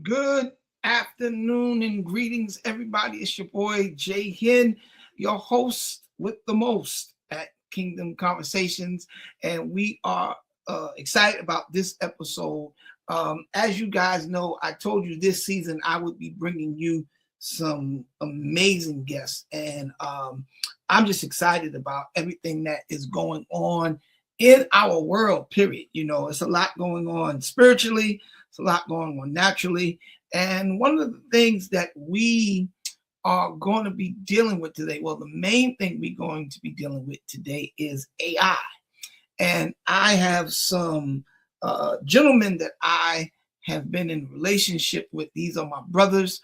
Good afternoon and greetings, everybody. It's your boy Jay Hin, your host with the most at Kingdom Conversations, and we are excited about this episode. As you guys know, I told you this season I would be bringing you some amazing guests, and I'm just excited about everything that is going on in our world, period. You know, it's a lot going on spiritually. It's a lot going on naturally. And one of the things that we are going to be dealing with today, well, the main thing we're going to be dealing with today is AI. And I have some gentlemen that I have been in relationship with. These are my brothers.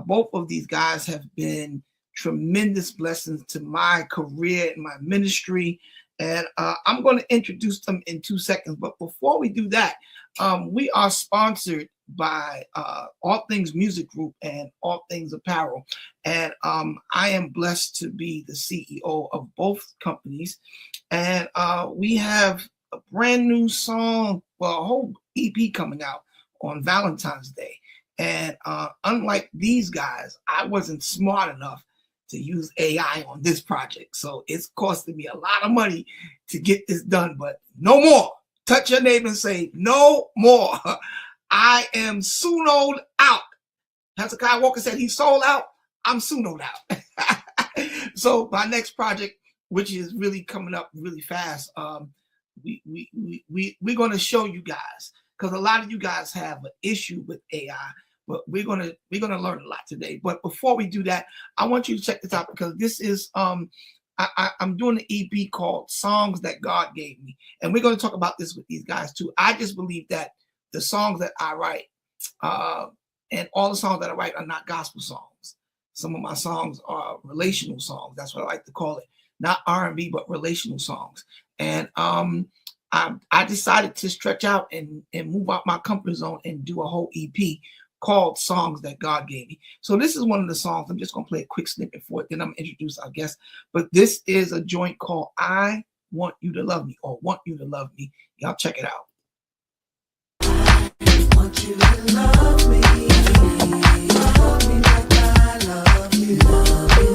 Both of these guys have been tremendous blessings to my career and my ministry. And I'm going to introduce them in 2 seconds. But before we do that, we are sponsored by All Things Music Group and All Things Apparel. And I am blessed to be the CEO of both companies. And we have a brand new song, well, a whole EP coming out on Valentine's Day. And unlike these guys, I wasn't smart enough to use AI on this project. So it's costing me a lot of money to get this done, but no more. Touch your neighbor and say, no more. I am Suno'd out. Hezekiah Walker said he's sold out. I'm Suno'd out. So my next project, which is really coming up really fast, we're going to show you guys, because a lot of you guys have an issue with AI. But we're gonna learn a lot today. But before we do that, I want you to check this out, because this is I'm doing an EP called Songs That God Gave Me, and we're going to talk about this with these guys too. I just believe that the songs that I write and all the songs that I write are not gospel songs. Some of my songs are relational songs. That's what I like to call it, not R&B, but relational songs. And I decided to stretch out and move out my comfort zone and do a whole EP called Songs That God Gave Me. So this is one of the songs. I'm just going to play a quick snippet for it. Then I'm going to introduce our guest. But this is a joint called I Want You to Love Me, or Want You to Love Me. Y'all check it out. I want you to love me. Love me like I love you. Love you.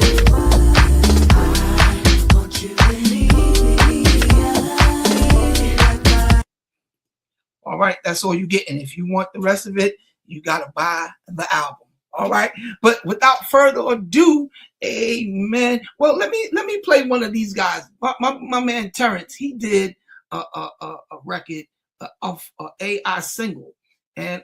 I want you to need me like I. All right, that's all you get. And if you want the rest of it, you got to buy the album. All right. But without further ado, amen. Well, let me play one of these guys. My man Terrence, he did a record of AI single. And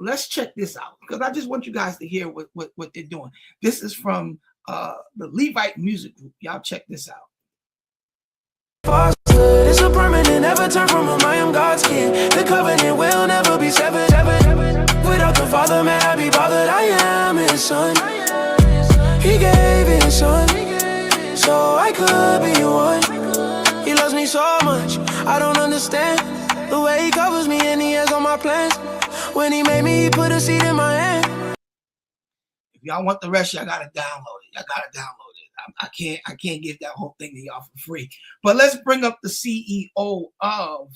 let's check this out, because I just want you guys to hear what they're doing. This is from the Levite Music Group. Y'all check this out. It's a permanent, never turn from him. I am God's kid. The covenant will never be severed. Without the Father, man, I'd be bothered. I am his son. He gave his son, so I could be one. He loves me so much, I don't understand the way he covers me and he has all my plans. When he made me, he put a seed in my hand. If y'all want the rest, y'all gotta download it. I can't give that whole thing to y'all for free. But let's bring up the CEO of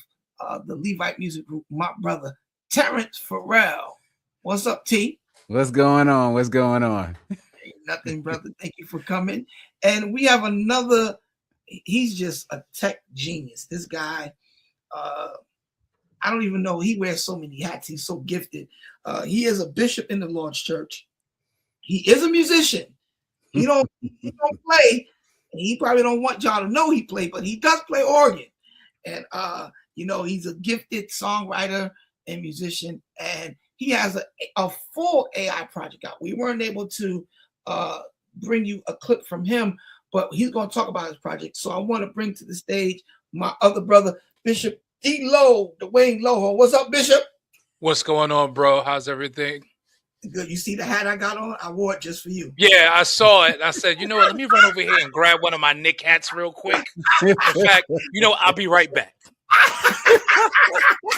the Levite Music Group, my brother Terrence Farell. What's up, T? What's going on? What's going on? Ain't nothing, brother. Thank you for coming. And we have another. He's just a tech genius. This guy, I don't even know. He wears so many hats. He's so gifted. He is a bishop in the Lord's church. He is a musician. He don't play. And he probably don't want y'all to know he play, but he does play organ. And he's a gifted songwriter and musician. And he has a full AI project out. We weren't able to bring you a clip from him, but he's going to talk about his project. So I want to bring to the stage my other brother, Bishop Dwayne Loadholt. What's up, Bishop? What's going on, bro? How's everything? Good. You see the hat I got on? I wore it just for you. Yeah, I saw it. I said, you know what? Let me run over here and grab one of my Nick hats real quick. In fact, I'll be right back.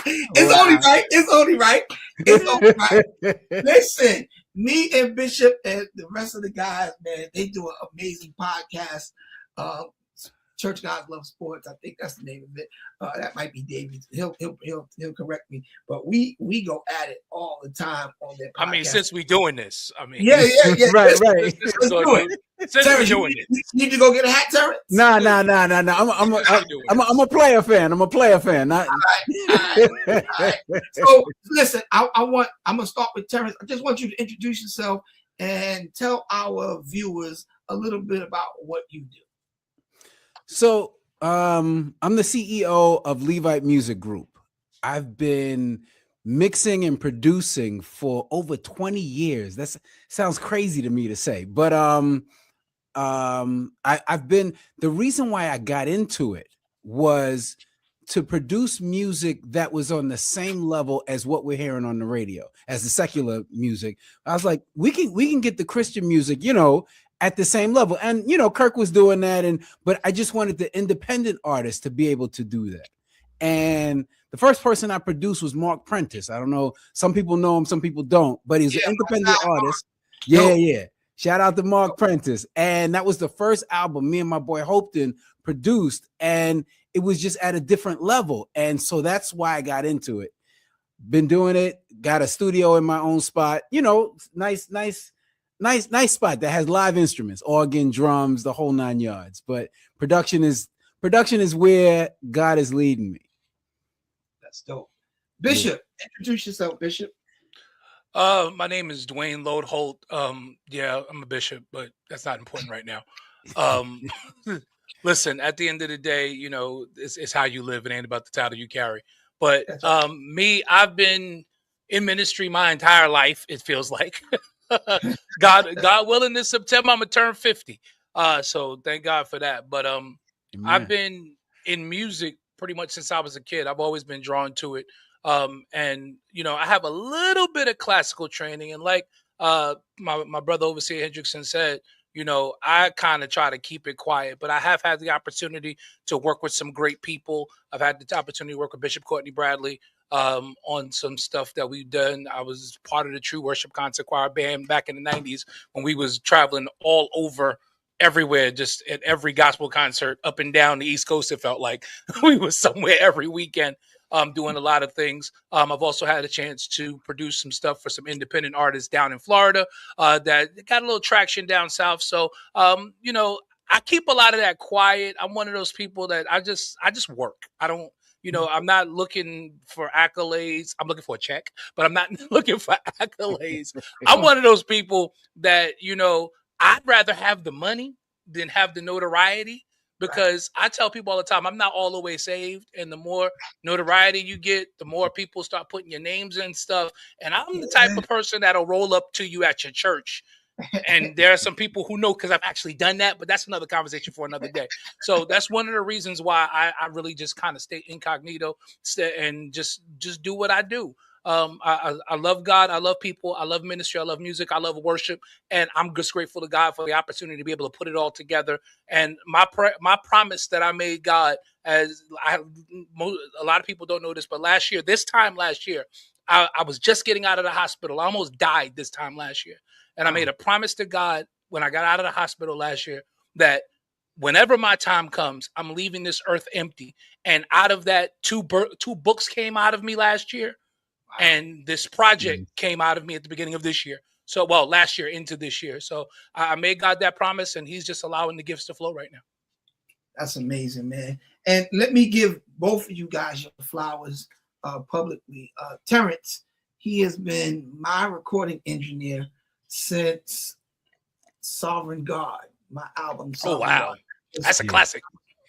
It's only right. It's only right. It's only right. Listen, me and Bishop and the rest of the guys, man, they do an amazing podcast. Church Guys Love Sports. I think that's the name of it. That might be David. He'll correct me. But we go at it all the time on their podcast. I mean, since we doing this, yeah. right. Since we're doing it. You need to go get a hat, Terrence? No. I'm a player fan. I'm a player fan. All right. So listen, I'm gonna start with Terrence. I just want you to introduce yourself and tell our viewers a little bit about what you do. So I'm the CEO of Levite Music Group. I've been mixing and producing for over 20 years. That sounds crazy to me to say, but I've been, the reason why I got into it was to produce music that was on the same level as what we're hearing on the radio, as the secular music. I was like, we can get the Christian music, at the same level. And, Kirk was doing that. But I just wanted the independent artists to be able to do that. And the first person I produced was Mark Prentice. I don't know. Some people know him, some people don't, but he's an independent artist. Yeah. Shout out to Mark Prentice. And that was the first album me and my boy Hopton produced. And it was just at a different level. And so that's why I got into it. Been doing it, got a studio in my own spot, nice spot that has live instruments, organ, drums, the whole 9 yards. But production is where God is leading me. That's dope. Bishop, introduce yourself, Bishop. My name is Dwayne Loadholt. Yeah, I'm a bishop, but that's not important right now. Listen, at the end of the day, it's how you live. It ain't about the title you carry. But I've been in ministry my entire life, it feels like. God willing, this September I'm gonna turn 50. So thank God for that. But I've been in music pretty much since I was a kid. I've always been drawn to it. And I have a little bit of classical training, and like my brother Overseer Hendrickson said, I kind of try to keep it quiet, but I have had the opportunity to work with some great people. I've had the opportunity to work with Bishop Courtney Bradley on some stuff that we've done. I was part of the True Worship Concert Choir band back in the 90s when we was traveling all over everywhere, just at every gospel concert up and down the East Coast. It felt like we was somewhere every weekend. Doing a lot of things. I've also had a chance to produce some stuff for some independent artists down in Florida that got a little traction down south. So, I keep a lot of that quiet. I'm one of those people that I just work. I don't, I'm not looking for accolades. I'm looking for a check, but I'm not looking for accolades. I'm one of those people that, I'd rather have the money than have the notoriety. Because I tell people all the time, I'm not all the way saved. And the more notoriety you get, the more people start putting your names and stuff. And I'm the type of person that'll roll up to you at your church. And there are some people who know because I've actually done that. But that's another conversation for another day. So that's one of the reasons why I really just kind of stay incognito and just do what I do. I love God. I love people. I love ministry. I love music. I love worship. And I'm just grateful to God for the opportunity to be able to put it all together. And my promise that I made God, a lot of people don't know this, but this time last year, I was just getting out of the hospital. I almost died this time last year. And I made a promise to God when I got out of the hospital last year that whenever my time comes, I'm leaving this earth empty. And out of that, two books came out of me last year. And this project came out of me at the beginning of this year. So, last year into this year. So I made God that promise, and he's just allowing the gifts to flow right now. That's amazing, man. And let me give both of you guys your flowers publicly. Terrence, he has been my recording engineer since Sovereign God, my album. Oh, Sovereign wow. God. That's a classic.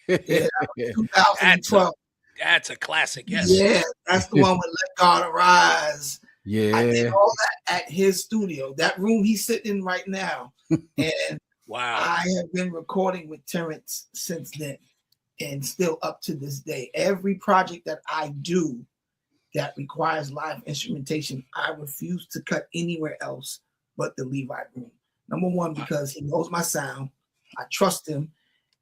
Yeah, 2012. That's a classic. Yes. Yeah, that's the one with Let God Arise. I did Yeah. all that at his studio, that room he's sitting in right now. And Wow. I have been recording with Terrence since then and still up to this day. Every project that I do that requires live instrumentation, I refuse to cut anywhere else but the Levite room. Number one, because he knows my sound. I trust him.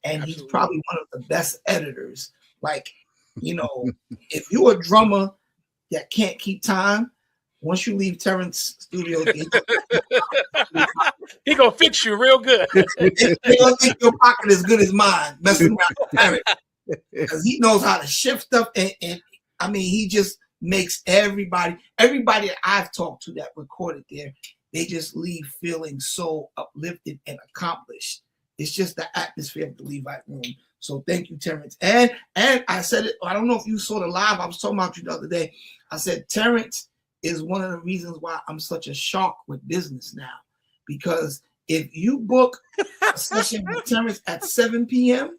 And he's probably one of the best editors. Like, you know, if you're a drummer that can't keep time, once you leave Terrence studio, he gonna fix you real good. They gonna think your pocket as good as mine, messing around with Terrence. Because he knows how to shift stuff. And I mean, he just makes everybody that I've talked to that recorded there, they just leave feeling so uplifted and accomplished. It's just the atmosphere of the Levite room. So thank you, Terrence. And I said it, I don't know if you saw the live, I was talking about you the other day. I said Terrence is one of the reasons why I'm such a shark with business now. Because if you book a session with Terrence at 7 p.m.,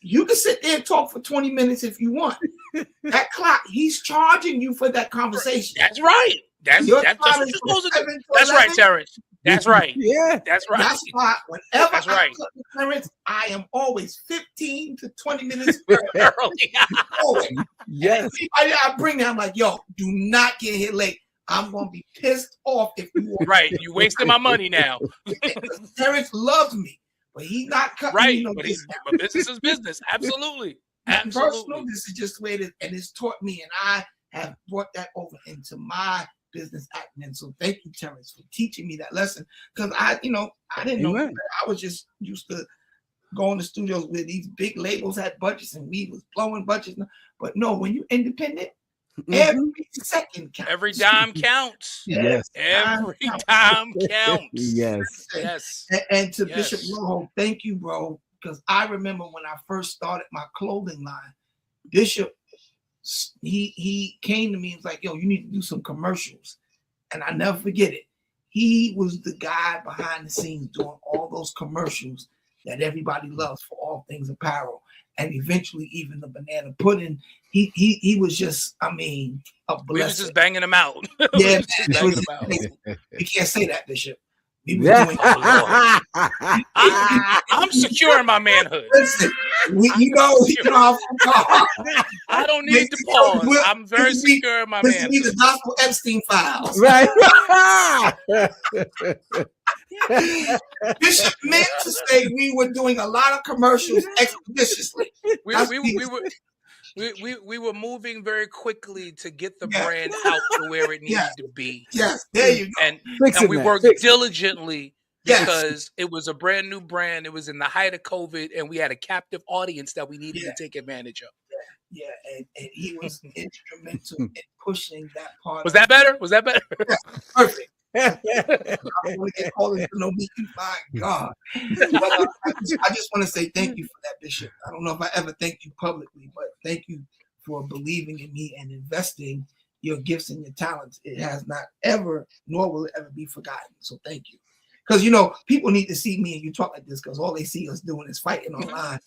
you can sit there and talk for 20 minutes if you want. That clock, he's charging you for that conversation. That's right. That's what you're supposed to do. That's right, Terrence. That's right. Yeah. That's right. That's why whenever That's I right. cut with Terrence, I am always 15 to 20 minutes early. Always. Yes. Anybody I bring there, I'm like, yo, do not get here late. I'm going to be pissed off if you walk. Right. You wasting my money now. Terrence loves me, but he's not cutting Right. me no But discount. business is business. Absolutely. Nothing Absolutely. personal. This is just the way it is. And it's taught me, and I have brought that over into my business acumen. So thank you, Terrence, for teaching me that lesson. Because I didn't know. Amen. I was just used to going to studios where these big labels had budgets and we was blowing budgets. But no, when you're independent, every second counts. Every dime counts. Yes. Every dime counts. Yes. Yes. And to Yes. Bishop Loadholt, thank you, bro. Because I remember when I first started my clothing line, Bishop, he came to me and was like, yo, you need to do some commercials. And I never forget it. He was the guy behind the scenes doing all those commercials that everybody loves for all things apparel. And eventually even the banana pudding. He was just, I mean, a blessing. We was just banging them out. Yeah, banging them out. You can't say that, Bishop. We was Yeah. doing I'm secure in my manhood. Listen, you know how I don't need to pause. I'm very secure in my this manhood. be the gospel Epstein files. Right. Bishop meant to say we were doing a lot of commercials expeditiously. We were moving very quickly to get the brand out to where it needed to be. Yes, there you go. And Fixing we that. worked Fix it. diligently Yes. because it was a brand new brand. It was in the height of COVID, and we had a captive audience that we needed to take advantage of. Yeah, and he was instrumental in pushing that part. Was that better? Was that better? Perfect. I don't want to get called into no meeting. My God. But, I just want to say thank you for that, Bishop. I don't know if I ever thank you publicly, but thank you for believing in me and investing your gifts and your talents. It has not ever, nor will it ever be forgotten. So thank you. Because, you know, people need to see me and you talk like this because all they see us doing is fighting online.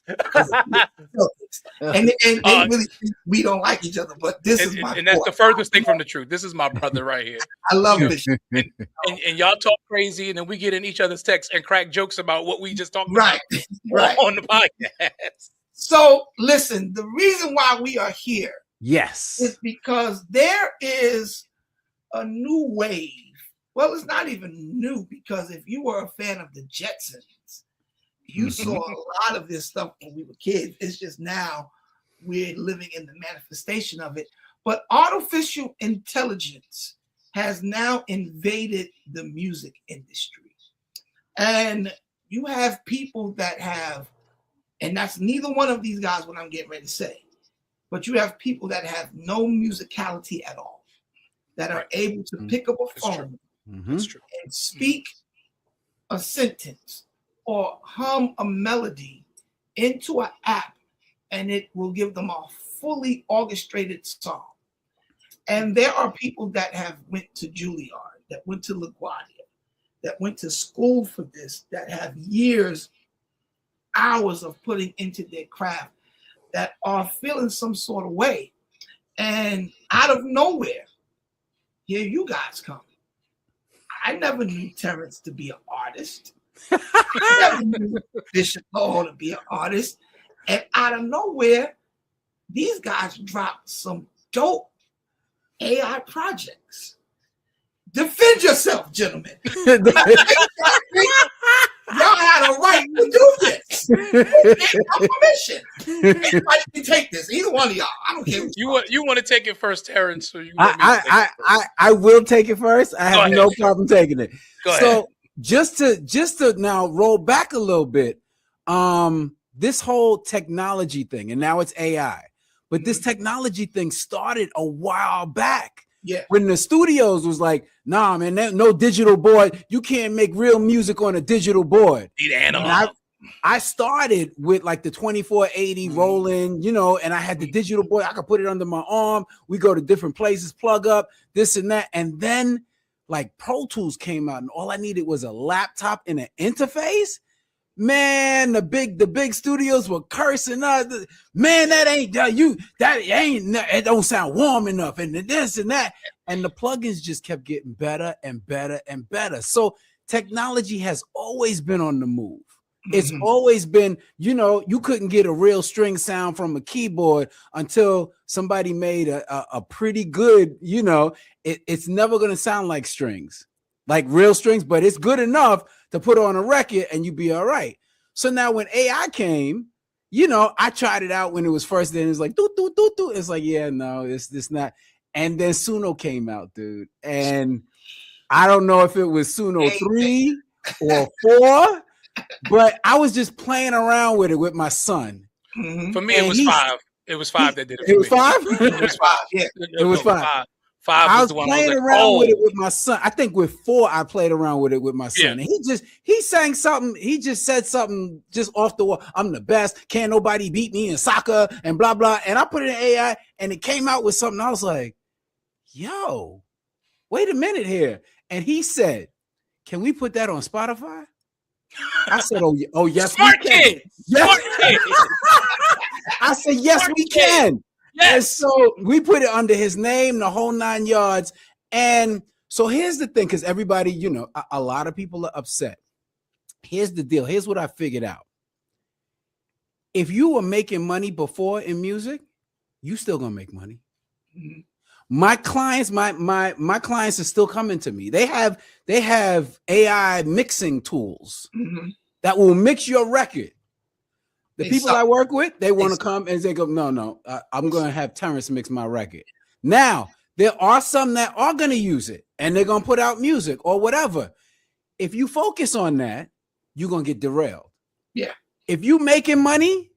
And they really think we don't like each other, but this is my and that's boy. the furthest thing from the truth. This is my brother right here. I love Bishop. And y'all talk crazy, and then we get in each other's texts and crack jokes about what we just talked Right, right. on the podcast. So listen, the reason why we are here Yes. is because there is a new wave. Well, it's not even new because if you were a fan of the Jetsons, you saw a lot of this stuff when we were kids. It's just now we're living in the manifestation of it. But artificial intelligence has now invaded the music industry. And you have people that have, and that's neither one of these guys what I'm getting ready to say, but you have people that have no musicality at all, that are able to pick up a phone That's true. and speak a sentence or hum a melody into an app, and it will give them a fully orchestrated song. And there are people that have went to Juilliard, that went to LaGuardia, that went to school for this, that have years, hours of putting into their craft, that are feeling some sort of way. And out of nowhere, here you guys come. I never knew Terrence to be an artist. I never knew Bishop Loadholt to be an artist. And out of nowhere, these guys dropped some dope AI projects. Defend yourself, gentlemen. Y'all had a right to do this. No permission. Anybody can take this. Either one of y'all. I don't care. You want to take it first, Terrence? Or I will take it first. I have no problem taking it. Go ahead. So just to now roll back a little bit, this whole technology thing, and now it's AI, but this technology thing started a while back. Yeah. When the studios was like, nah, man, no digital board. You can't make real music on a digital board. Need analog. I started with like the 2480 rolling, and I had the digital board. I could put it under my arm. We go to different places, plug up this and that. And then like Pro Tools came out and all I needed was a laptop and an interface. Man, the big studios were cursing us. Man, it don't sound warm enough, and this and that. And the plugins just kept getting better and better and better. So technology has always been on the move. It's always been, you couldn't get a real string sound from a keyboard until somebody made a pretty good, it's never going to sound like strings, like real strings, but it's good enough to put on a record and you be all right. So now when AI came, I tried it out when it was first, then it's like, doo, doo, doo, doo. It's like, yeah, no, it's not. And then Suno came out, dude. And I don't know if it was Suno 3 or 4, but I was just playing around with it with my son. For me, it was 5. It was 5 that did it. It was 5? It was 5. Yeah, it was 5. 5 I was was the one playing I was like, around with it with my son. I think with 4, I played around with it with my son. Yeah. And he sang something. He just said something just off the wall. I'm the best. Can't nobody beat me in soccer and blah, blah. And I put it in AI and it came out with something. I was like, yo, wait a minute here. And he said, can we put that on Spotify? I said, oh yes, Smart we can. kid. Yes. Smart kid. I said, yes, Smart we kid. can. Yes. And so we put it under his name, the whole 9 yards. And so here's the thing, because everybody, a lot of people are upset. Here's the deal. Here's what I figured out. If you were making money before in music, you still gonna make money. Mm-hmm. My clients, my clients are still coming to me. They have AI mixing tools that will mix your record. The people I work with, they want to come and they go, no, I'm going to have Terrence mix my record. Now, there are some that are going to use it and they're going to put out music or whatever. If you focus on that, you're going to get derailed. Yeah. If you making money,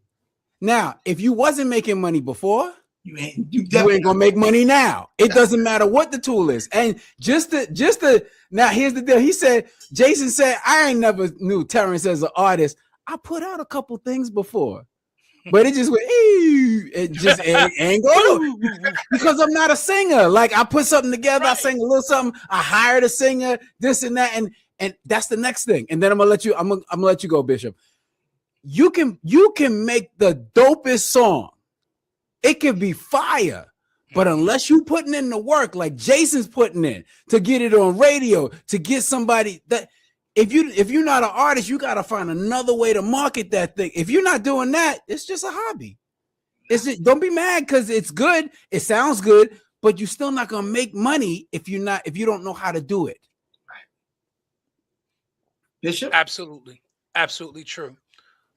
now, if you wasn't making money before, you ain't going to make money now. It doesn't matter what the tool is. And just the now, here's the deal. He said, Jason said, I ain't never knew Terrence as an artist. I put out a couple things before, but it just went, it just ain't go because I'm not a singer. Like I put something together, right. I sing a little something, I hired a singer, this and that, and that's the next thing. And then I'm gonna let you go, Bishop. You can make the dopest song. It can be fire, but unless you putting in the work like Jason's putting in to get it on radio, to get somebody that. If you're not an artist, you got to find another way to market that thing. If you're not doing that, it's just a hobby. Don't be mad because it's good. It sounds good, but you're still not going to make money if you don't know how to do it. Right. Bishop? Absolutely. Absolutely true.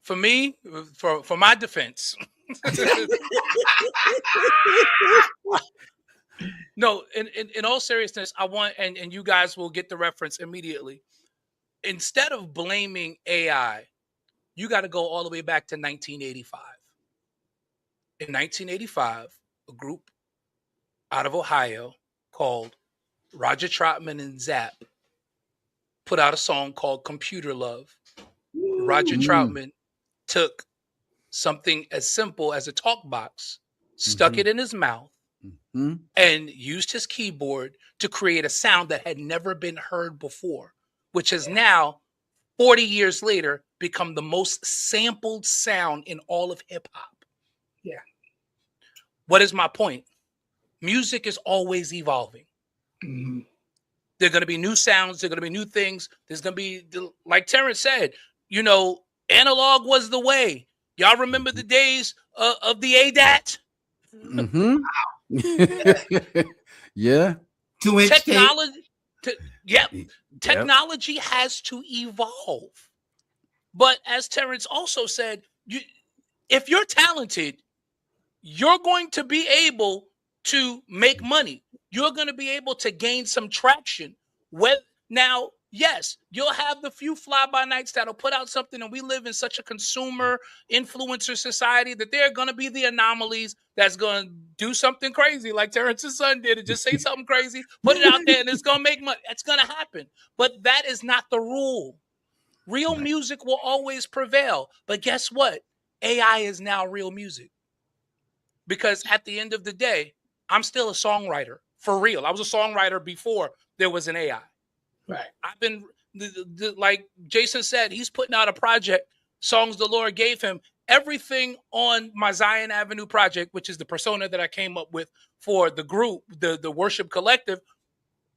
For me, for my defense. No, in all seriousness, I want, and you guys will get the reference immediately. Instead of blaming AI, you got to go all the way back to 1985. In 1985, a group out of Ohio called Roger Troutman and Zapp put out a song called Computer Love. Roger Troutman took something as simple as a talk box stuck it in his mouth, Mm-hmm. and used his keyboard to create a sound that had never been heard before, which has now, 40 years later, become the most sampled sound in all of hip hop. Yeah. What is my point? Music is always evolving. Mm-hmm. There are going to be new sounds. There are going to be new things. There's going to be, like Terrence said, you know, analog was the way. Y'all remember the days of the ADAT? Mm-hmm. Yeah. 2-inch tape. Technology, technology has to evolve. But as Terrence also said, if you're talented, you're going to be able to make money. You're going to be able to gain some traction. Now, yes, you'll have the few fly-by-nights that'll put out something, and we live in such a consumer influencer society that there are going to be the anomalies that's going to do something crazy like Terrence's son did and just say something crazy, put it out there, and it's going to make money. It's going to happen. But that is not the rule. Real music will always prevail. But guess what? AI is now real music. Because at the end of the day, I'm still a songwriter for real. I was a songwriter before there was an AI. Right. I've been, like Jason said, he's putting out a project, songs the Lord gave him. Everything on my Zion Avenue project, which is the persona that I came up with for the group, the worship collective,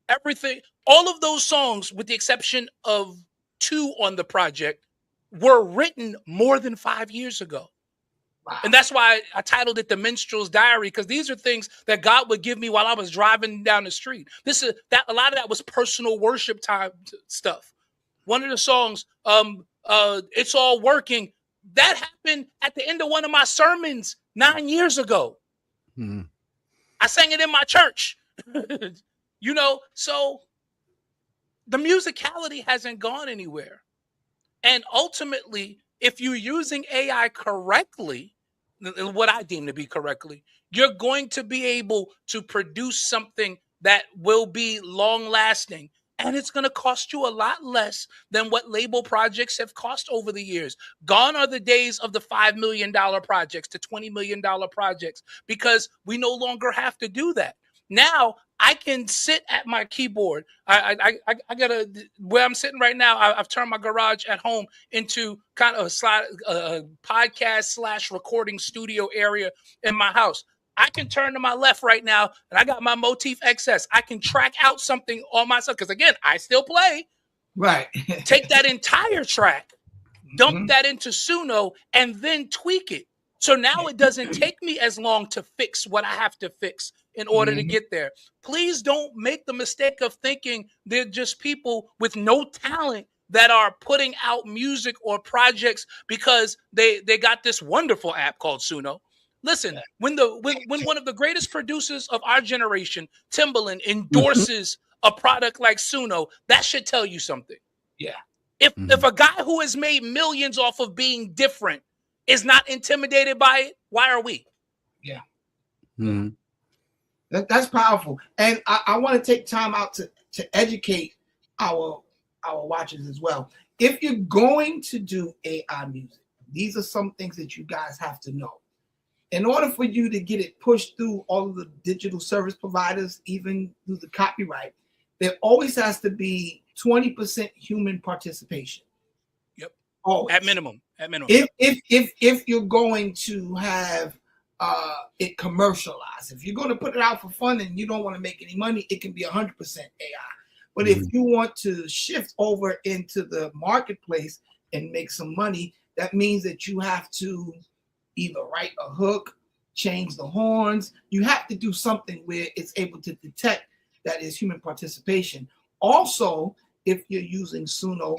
everything, all of those songs, with the exception of 2 on the project, were written more than 5 years ago. Wow. And that's why I titled it The Minstrel's Diary, because these are things that God would give me while I was driving down the street. A lot of that was personal worship time stuff. One of the songs, It's All Working, that happened at the end of one of my sermons 9 years ago. Mm-hmm. I sang it in my church. You know, so the musicality hasn't gone anywhere. And ultimately, if you're using AI correctly, what I deem to be correctly, you're going to be able to produce something that will be long lasting. And it's going to cost you a lot less than what label projects have cost over the years. Gone are the days of the $5 million projects to $20 million projects, because we no longer have to do that. Now I can sit at my keyboard. I got where I'm sitting right now. I've turned my garage at home into kind of a podcast / recording studio area in my house. I can turn to my left right now, and I got my Motif XS. I can track out something on myself, because again, I still play. Right. Take that entire track, dump that into Suno, and then tweak it. So now it doesn't take me as long to fix what I have to fix in order to get there. Please don't make the mistake of thinking they're just people with no talent that are putting out music or projects because they got this wonderful app called Suno. Listen, when one of the greatest producers of our generation, Timbaland, endorses a product like Suno, that should tell you something. Yeah. If a guy who has made millions off of being different is not intimidated by it, why are we? Yeah. Mm-hmm. That's powerful. And I want to take time out to educate our watchers as well. If you're going to do AI music, these are some things that you guys have to know. In order for you to get it pushed through all of the digital service providers, even through the copyright, there always has to be 20% human participation. Yep. Always. At minimum. If you're going to have it commercialized, if you're going to put it out for fun and you don't want to make any money, it can be 100% AI. But if you want to shift over into the marketplace and make some money, that means that you have to either write a hook, change the horns. You have to do something where it's able to detect that is human participation. Also, if you're using Suno,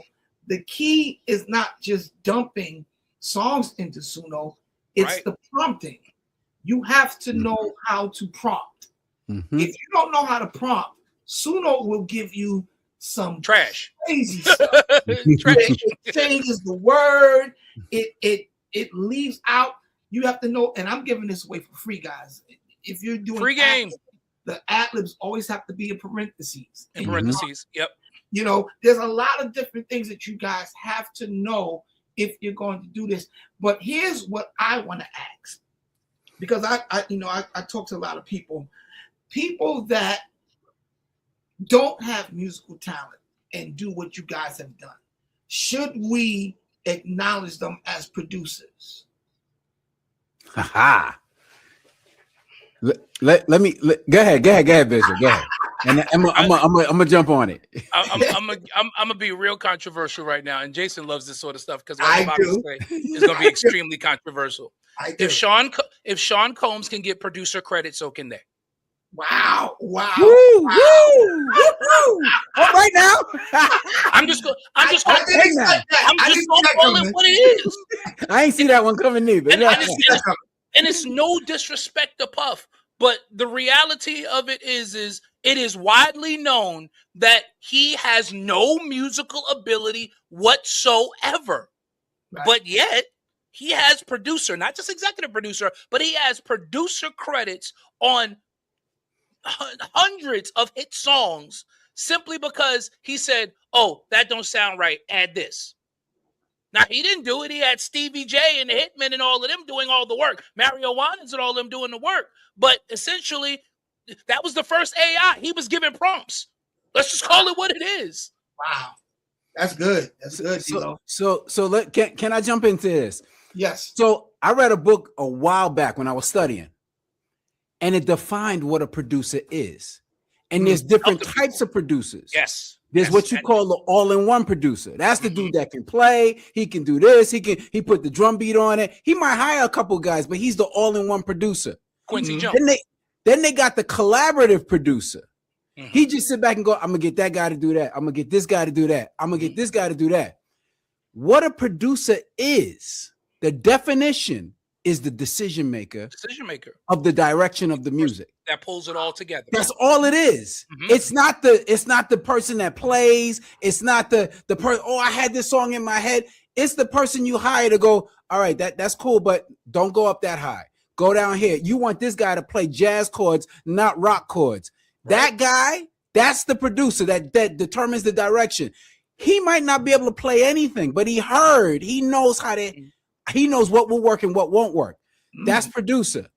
the key is not just dumping songs into Suno, it's the prompting. You have to know how to prompt. If you don't know how to prompt, Suno will give you some trash, crazy stuff. Trash. It changes the word. It leaves out. You have to know, and I'm giving this away for free, guys. If you're doing free game, the ad-libs always have to be in parentheses. In parentheses, yep. You know, there's a lot of different things that you guys have to know if you're going to do this. But here's what I want to ask. because I talk to a lot of people that don't have musical talent and do what you guys have done. Should we acknowledge them as producers? Ha. Let me go ahead, Bishop. Go ahead. And I'm gonna jump on it. I'm gonna be real controversial right now, and Jason loves this sort of stuff because what I I'm about to do. say is gonna be extremely controversial. I do. If Sean Combs can get producer credit, so can they. Wow. Woo, woo, woo. All right now. I'm just gonna I didn't expect that. I didn't gonna expect call that. it what it is. I ain't see that one coming neither. And it's no disrespect to Puff, but the reality of it is it is widely known that he has no musical ability whatsoever. Right. But yet he has producer, not just executive producer, but he has producer credits on hundreds of hit songs simply because he said, "Oh, that don't sound right. Add this." Now, he didn't do it. He had Stevie J and the Hitmen and all of them doing all the work. Mario Winans and all of them doing the work. But essentially, that was the first AI. He was giving prompts. Let's just call it what it is. Wow. That's good. That's good, D-Lo. So can I jump into this? Yes. So I read a book a while back when I was studying, and it defined what a producer is. And there's different types of producers. Yes. There's what you call the all-in-one producer. That's the dude that can play. He can do this. He put the drum beat on it. He might hire a couple guys, but he's the all-in-one producer. Quincy Jones. Then they got the collaborative producer. He just sit back and go, I'm gonna get that guy to do that. I'm gonna get this guy to do that. I'm gonna get this guy to do that. What a producer is, the definition is the decision maker of the direction of the music. That pulls it all together. That's all it is. It's not the person that plays. It's not the person, oh, I had this song in my head. It's the person you hire to go, all right, that's cool, but don't go up that high. Go down here. You want this guy to play jazz chords, not rock chords. Right. That guy, that's the producer that determines the direction. He might not be able to play anything, but he knows he knows what will work and what won't work. That's producer.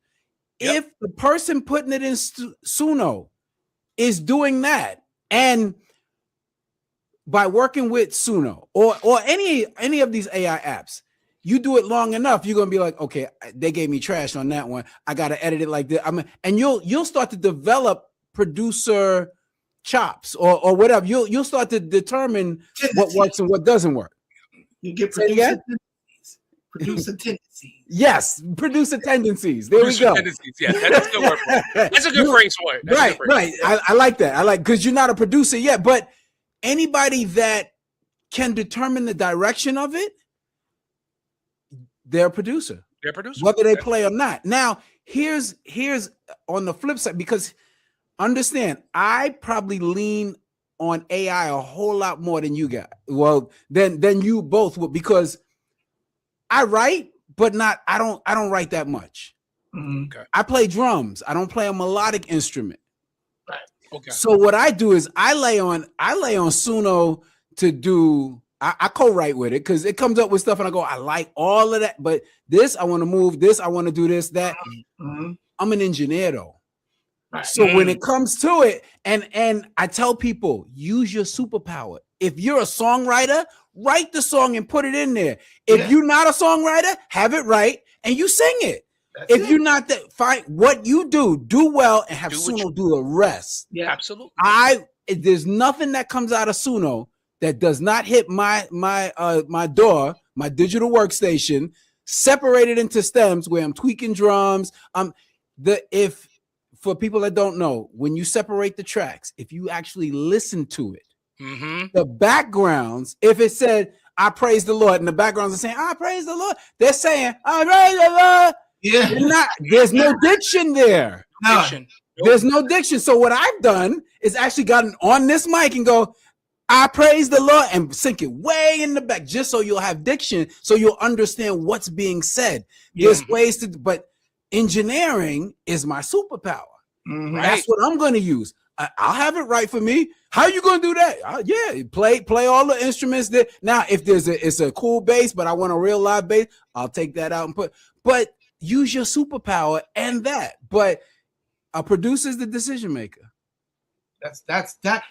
Yep. If the person putting it in Suno is doing that, and by working with Suno or any of these AI apps, you do it long enough, you're gonna be like, okay, they gave me trash on that one. I gotta edit it like this. And you'll start to develop producer chops or whatever. You'll start to determine what works and what doesn't work. You get producer tendencies. Yes, producer tendencies. There we go. Yeah, that's a good word. That's a good phrase for it. Right. I like that. I like, because you're not a producer yet, but anybody that can determine the direction of it, they're a producer. They're a producer. Whether they play or not. Now, here's on the flip side, because understand, I probably lean on AI a whole lot more than you got. Well, than you both would, because I write, but I don't write that much. Okay. I play drums. I don't play a melodic instrument. Right. Okay. So what I do is I lay on Suno to do. I co-write with it because it comes up with stuff and I go, I like all of that, but this I want to move. This I want to do this, that. I'm an engineer though. Right. So when it comes to it, and I tell people, use your superpower. If you're a songwriter, write the song and put it in there. If you're not a songwriter, have it right and you sing it. If you're not that, fine. What you do well and have Suno do the rest. Yeah, absolutely. There's nothing that comes out of Suno that does not hit my door, my digital workstation, separated into stems where I'm tweaking drums. For people that don't know, when you separate the tracks, if you actually listen to it, the backgrounds, if it said, I praise the Lord, and the backgrounds are saying, I praise the Lord, they're saying, I praise the Lord. Yeah. There's no diction there. No. There's no diction. So what I've done is actually gotten on this mic and go, I praise the Lord, and sink it way in the back, just so you'll have diction, so you'll understand what's being said. There's ways to, but engineering is my superpower. Right? That's what I'm going to use. I'll have it right for me. How you going to do that? Play all the instruments there. Now, if it's a cool bass, but I want a real live bass, I'll take that out and put. But use your superpower and that. But a producer is the decision maker. That's that.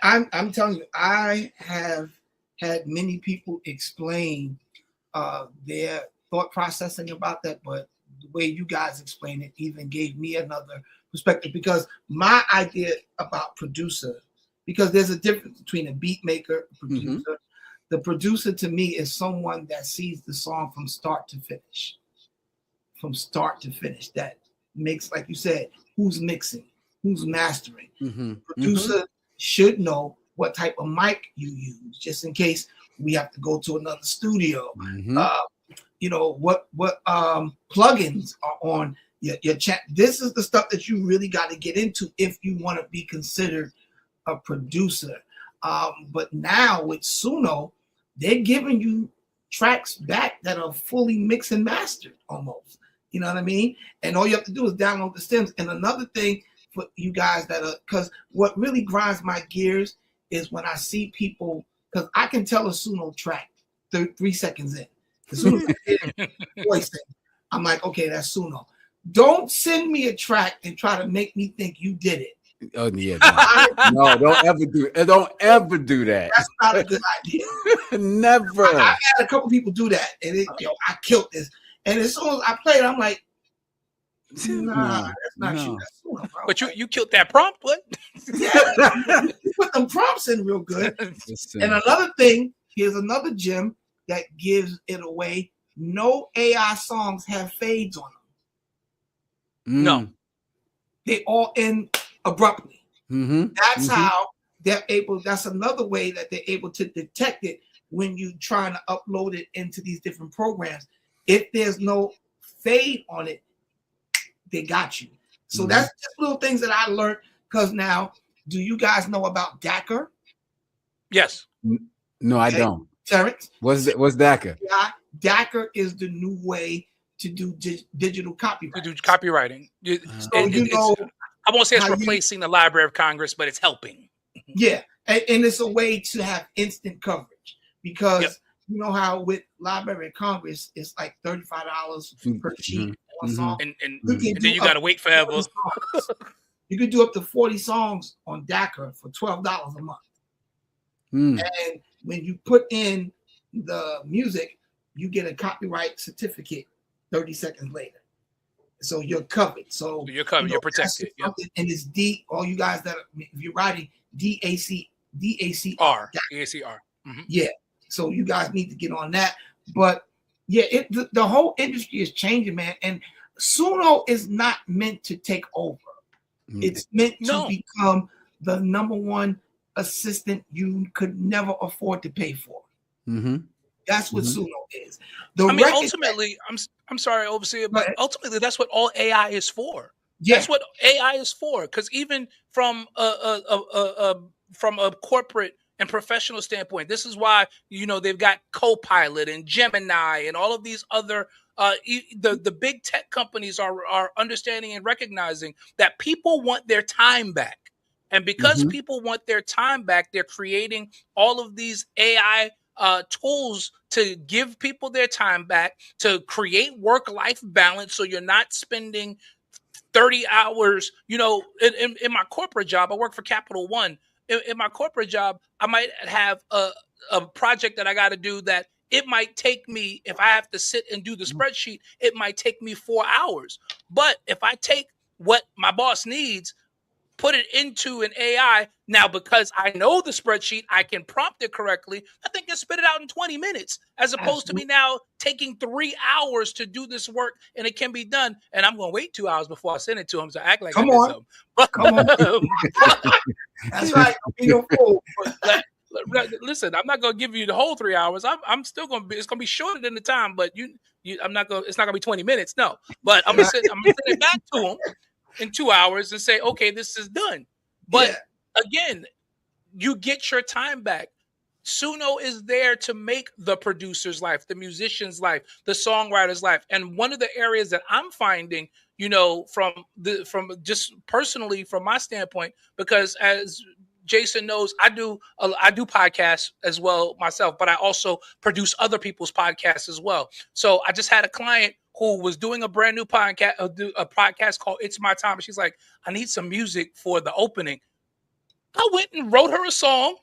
I'm telling you, I have had many people explain their thought processing about that, but the way you guys explain it even gave me another perspective, because my idea about producer, because there's a difference between a beat maker, a producer. The producer to me is someone that sees the song from start to finish. From start to finish. That makes, like you said, who's mixing, who's mastering. Producer should know what type of mic you use, just in case we have to go to another studio. You know, what plugins are on your chat. This is the stuff that you really got to get into if you want to be considered a producer. But now with Suno, they're giving you tracks back that are fully mixed and mastered almost. You know what I mean? And all you have to do is download the stems. And another thing for you guys that are, because what really grinds my gears is when I see people, because I can tell a Suno track 3 seconds in. As soon as I hear voice thing, I'm like, okay, that's Suno. Don't send me a track and try to make me think you did it. Oh yeah, no, don't ever do it. Don't ever do that. That's not a good idea. Never. I've had a couple people do that, and I killed this. And as soon as I played, I'm like, nah, that's not you. That's Suno, bro. But you killed that prompt, what? Yeah, you put them prompts in real good. And another thing, here's another gem that gives it away. No AI songs have fades on them. No. They all end abruptly. That's how they're able, that's another way that they're able to detect it when you're trying to upload it into these different programs. If there's no fade on it, they got you. So that's just little things that I learned. Because now, do you guys know about DACR? Yes. No, I don't. Terrence? What's DACR? Yeah, DACR is the new way to do digital copyright. To do copywriting. I won't say it's replacing the Library of Congress, but it's helping. Yeah, and it's a way to have instant coverage, because you know how with Library of Congress, it's like $35 per sheet on song. And then you got to wait forever. You could do up to 40 songs on DACR for $12 a month. And when you put in the music, you get a copyright certificate 30 seconds later. So you're covered. So you're covered. You're protected. Yep. And it's D. All you guys that if you're writing DACR. Yeah. So you guys need to get on that. But yeah, the whole industry is changing, man. And Suno is not meant to take over. It's meant to become the number one assistant you could never afford to pay for. That's what Suno is. Ultimately, I'm sorry, Overseer, but ultimately that's what all AI is for. Yeah. That's what AI is for. Because even from a corporate and professional standpoint, this is why they've got Copilot and Gemini and all of these other the big tech companies are understanding and recognizing that people want their time back. And because people want their time back, they're creating all of these AI tools to give people their time back, to create work-life balance, so you're not spending 30 hours. In my corporate job, I work for Capital One. In my corporate job, I might have a project that I got to do that it might take me, if I have to sit and do the spreadsheet, it might take me 4 hours. But if I take what my boss needs, put it into an AI, now because I know the spreadsheet, I can prompt it correctly, I think it spit it out in 20 minutes, as opposed to me now taking 3 hours to do this work, and it can be done. And I'm going to wait 2 hours before I send it to him, so act like Come I did on. something. Come on. That's right. Be a fool. Listen, I'm not going to give you the whole 3 hours. I'm still going to be, it's going to be shorter than the time, but it's not going to be 20 minutes. No, but I'm going to send it back to him in 2 hours and say, okay, this is done. But again, you get your time back. Suno is there to make the producer's life, the musician's life, the songwriter's life. And one of the areas that I'm finding, from just personally from my standpoint, because as Jason knows, I do podcasts as well myself, but I also produce other people's podcasts as well. So I just had a client who was doing a brand new podcast, a podcast called It's My Time. And she's like, I need some music for the opening. I went and wrote her a song,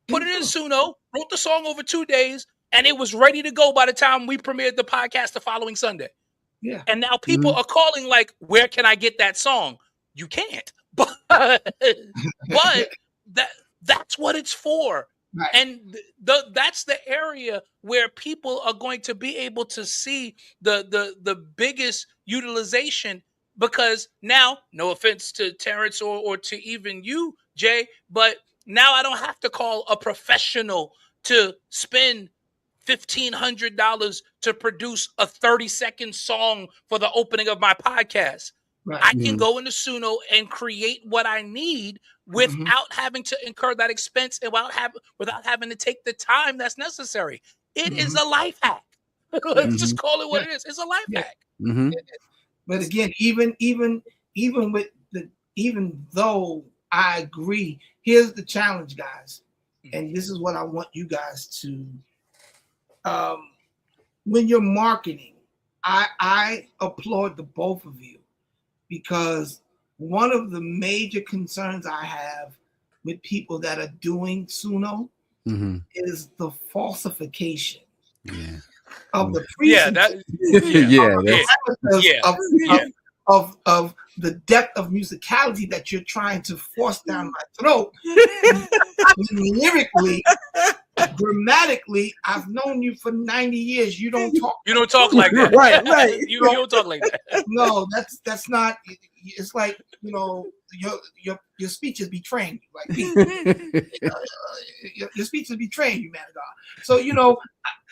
put it in Suno, wrote the song over 2 days, and it was ready to go by the time we premiered the podcast the following Sunday. Yeah. And now people are calling like, where can I get that song? You can't. But that's what it's for. Right. And that's the area where people are going to be able to see the biggest utilization, because now, no offense to Terrence or to even you, Jay, but now I don't have to call a professional to spend $1,500 to produce a 30-second song for the opening of my podcast. Right. I can go into Suno and create what I need without having to incur that expense and without having to take the time that's necessary. It is a life hack. Let's just call it what it is. It's a life hack. But again, even though I agree, here's the challenge, guys, and this is what I want you guys to. When you're marketing, I applaud the both of you, because one of the major concerns I have with people that are doing Suno is the falsification of the of the depth of musicality that you're trying to force down my throat. Lyrically, grammatically, I've known you for 90 years. You don't talk. You don't talk like that. Right. You don't talk like that. No, that's not. It's like, your speech is betraying you. Like your speech is betraying you, man of God. So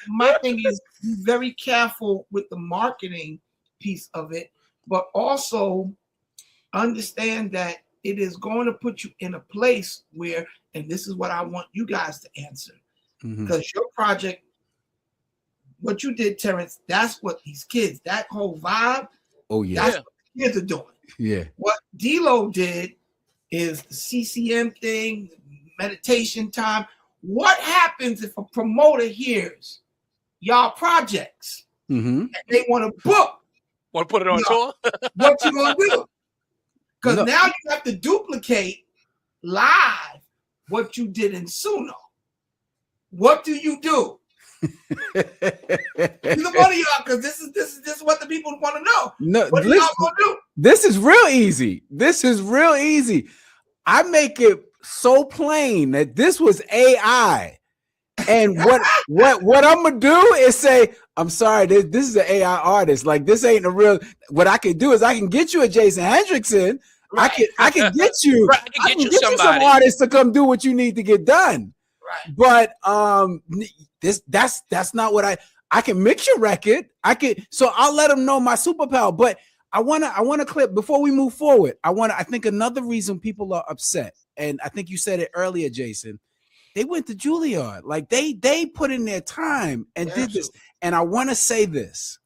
my thing is, be very careful with the marketing piece of it, but also understand that it is going to put you in a place where, and this is what I want you guys to answer, because your project, what you did, Terrence, that's what these kids, that whole vibe, that's what the kids are doing. Yeah. What D-Lo did is the CCM thing, meditation time. What happens if a promoter hears y'all projects and they want to book? Want to put it on tour? What you gonna do? Because now you have to duplicate live what you did in Suno. What do you do? Either one of y'all, because this is what the people want to know. No, what y'all gonna do? This is real easy. I make it so plain that this was AI. And what I'm gonna do is say, I'm sorry, this is an AI artist. Like, this ain't a real. What I can do is I can get you a Jason Hendrickson. Right. I can get you. Right. I can get you some artists to come do what you need to get done. Right. But that's not what I can mix your record. So I'll let them know my superpower. But I wanna clip before we move forward. I think another reason people are upset, and I think you said it earlier, Jason. They went to Juilliard. Like, they put in their time and did this. And I want to say this.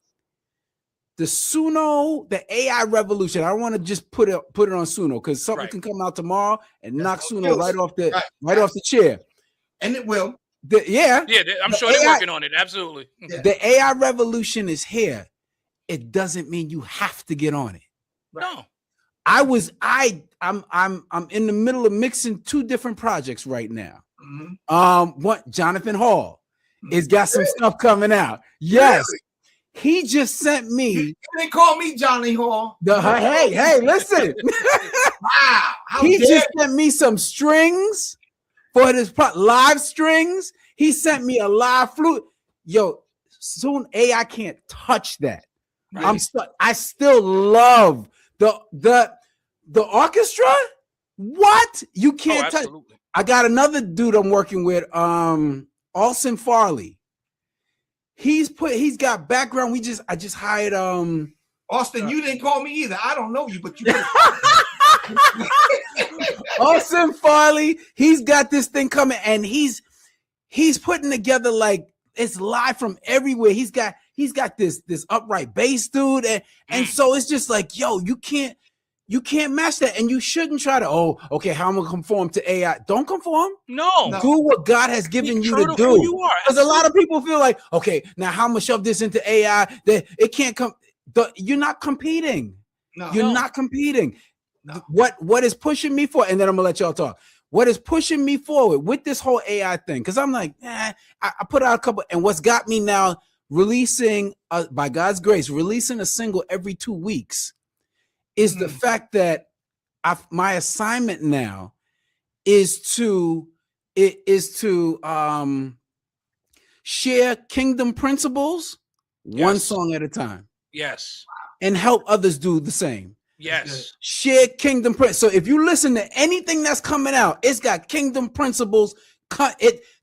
The Suno, the AI revolution, I want to just put it on Suno, because something can come out tomorrow and knock Suno right off the chair. And it will. I'm sure they're working on it. Absolutely. Yeah. The AI revolution is here. It doesn't mean you have to get on it. No. I'm in the middle of mixing 2 different projects right now. What Jonathan Hall has got some stuff coming out. Yes. Really? He just sent me. You didn't call me Johnny Hall. Hey, listen. Wow. He just sent me some strings for this live strings. He sent me a live flute. Yo, soon AI can't touch that. Right. I still love the orchestra. What? You can't touch. I got another dude I'm working with, Alson Farley. He's got background. I just hired Austin, you didn't call me either. I don't know you, but you Alson Farley, he's got this thing coming, and he's putting together, like, it's live from everywhere. He's got this upright bass dude, and so it's just like, yo, you can't You can't match that, and you shouldn't try to. Oh, okay, how am I gonna conform to AI? Don't conform. No. Do what God has given you to do. Who you are. Because a lot of people feel like, okay, now how I'm gonna shove this into AI that it can't come. You're not competing. You're not competing. No. What is pushing me forward? And then I'm gonna let y'all talk. What is pushing me forward with this whole AI thing? Because I'm like, I put out a couple, and what's got me now releasing, by God's grace, releasing a single every 2 weeks is the fact that my assignment now is to share kingdom principles one song at a time. Yes. And help others do the same. Yes. Share kingdom principles. So if you listen to anything that's coming out, it's got kingdom principles.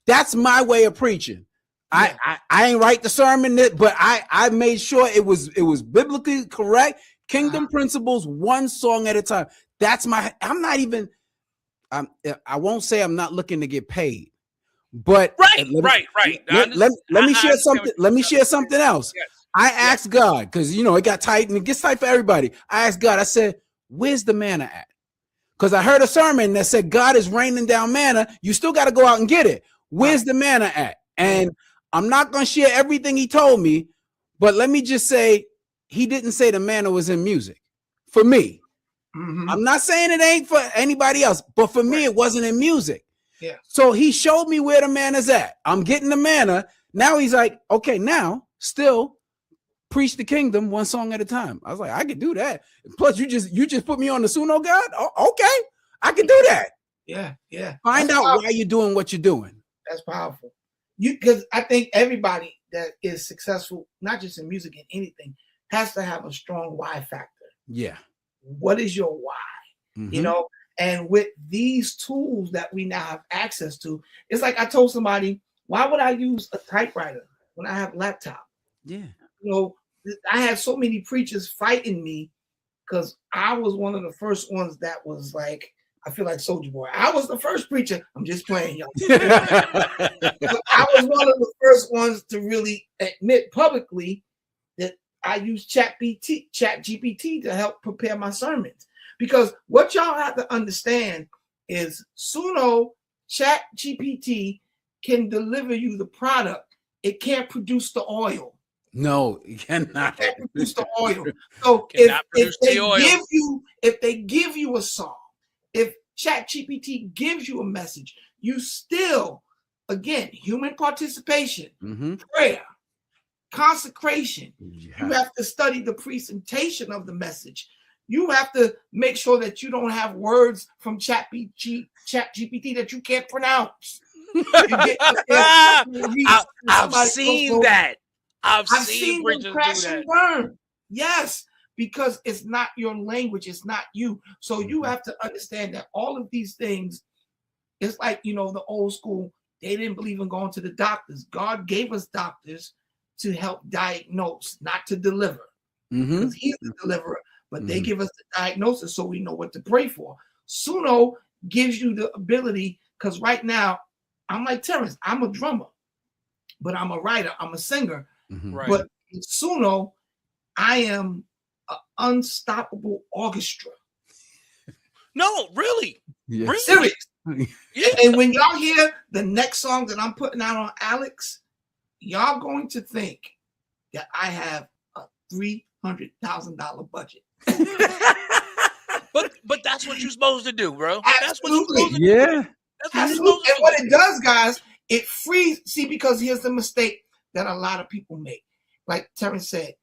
That's my way of preaching. Yeah. I ain't write the sermon, but I made sure it was biblically correct. Kingdom principles, one song at a time. That's I won't say I'm not looking to get paid, but right. Let me share something. Let me share something else. Yes. I asked God, because it got tight, and it gets tight for everybody. I asked God, I said, where's the manna at? Because I heard a sermon that said God is raining down manna. You still got to go out and get it. Where's the manna at? And I'm not going to share everything he told me, but let me just say, he didn't say the manna was in music for me. I'm not saying it ain't for anybody else, but for me, it wasn't in music. Yeah. So he showed me where the manna's at. I'm getting the manna. Now he's like, okay, now still preach the kingdom one song at a time. I was like, I can do that. Plus, you just put me on the Suno God. Oh, okay, I can do that. Yeah. Find out why you're doing what you're doing. That's powerful. Because I think everybody that is successful, not just in music and anything, has to have a strong why factor. Yeah. What is your why? And with these tools that we now have access to, it's like I told somebody, why would I use a typewriter when I have a laptop? Yeah. I had so many preachers fighting me because I was one of the first ones that was like, I feel like Soulja Boy. I was the first preacher. I'm just playing, y'all. I was one of the first ones to really admit publicly that I use Chat GPT to help prepare my sermons. Because what y'all have to understand is Chat GPT can deliver you the product. It can't produce the oil. No, it cannot. It can't produce the oil. So if they give you a song, if Chat GPT gives you a message, you still, again, human participation, prayer, consecration. You have to study the presentation of the message. You have to make sure that you don't have words from Chat GPT that you can't pronounce. I've seen that. I've seen them crash and burn. Yes, because it's not your language, it's not you. So you have to understand that all of these things, it's like, the old school, they didn't believe in going to the doctors. God gave us doctors to help diagnose, not to deliver. Because he's the deliverer, but they give us the diagnosis so we know what to pray for. Suno gives you the ability, because right now, I'm like Terrence, I'm a drummer, but I'm a writer, I'm a singer. Right. But in Suno, I am an unstoppable orchestra. No, really? Yeah. Really? Serious. Yeah. And when y'all hear the next song that I'm putting out on Alex, y'all going to think that I have a $300,000 budget. But that's what you're supposed to do, bro. Absolutely. That's what you're supposed to do. Yeah. Absolutely. And what it does, guys, it frees. See, because here's the mistake that a lot of people make. Like Terrence said,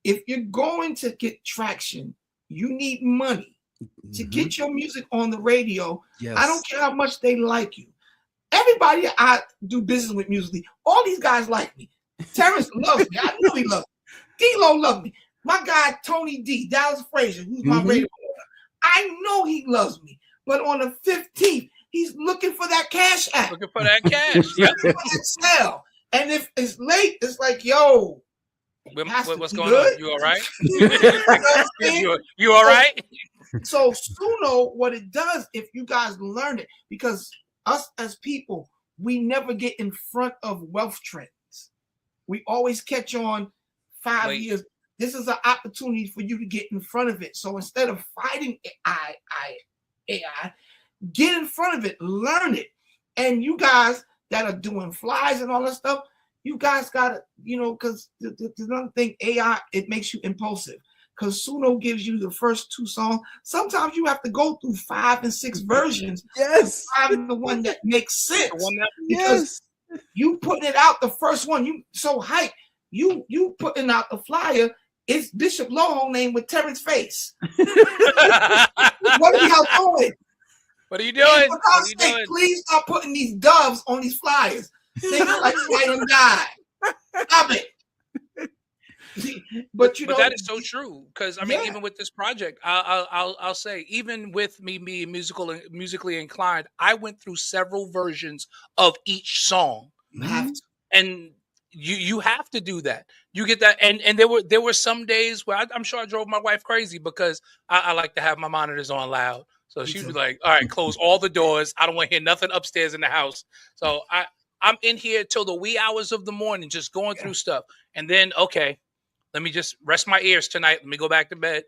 if you're going to get traction, you need money to get your music on the radio. Yes. I don't care how much they like you. Everybody I do business with musically, all these guys like me. Terrence loves me. I know he loves me. D-Lo loves me. My guy, Tony D, Dallas Frazier, who's my radio owner, I know he loves me. But on the 15th, he's looking for that cash app. Looking for that cash. Yep. Looking for that sale. And if it's late, it's like, yo, what's going on? You all right? you all right? So Suno, what it does, if you guys learn it, because us as people, we never get in front of wealth trends. We always catch on 5 years. this is an opportunity for you to get in front of it. So instead of fighting AI, get in front of it, learn it. And you guys that are doing flies and all that stuff, you guys gotta, because the another thing, AI, it makes you impulsive. Because Suno gives you the first 2 songs. Sometimes you have to go through 5 and 6 versions. Yes. I'm the one that makes sense. Yes. You putting it out the first one, you so hype. You putting out the flyer. It's Bishop Loadholt name with Terrence face. What are y'all doing? What are you doing? For God's sake, please stop putting these doves on these flyers. Things like Fight and Die. Stop it. But that is so true, because I mean, even with this project, I'll say, even with me being musically inclined, I went through several versions of each song. You have to. And you have to do that. You get that, and there were some days where I'm sure I drove my wife crazy, because I like to have my monitors on loud. So she'd be like, "All right, close all the doors. I don't want to hear nothing upstairs in the house." So I'm in here till the wee hours of the morning, just going through stuff, and then let me just rest my ears tonight. Let me go back to bed.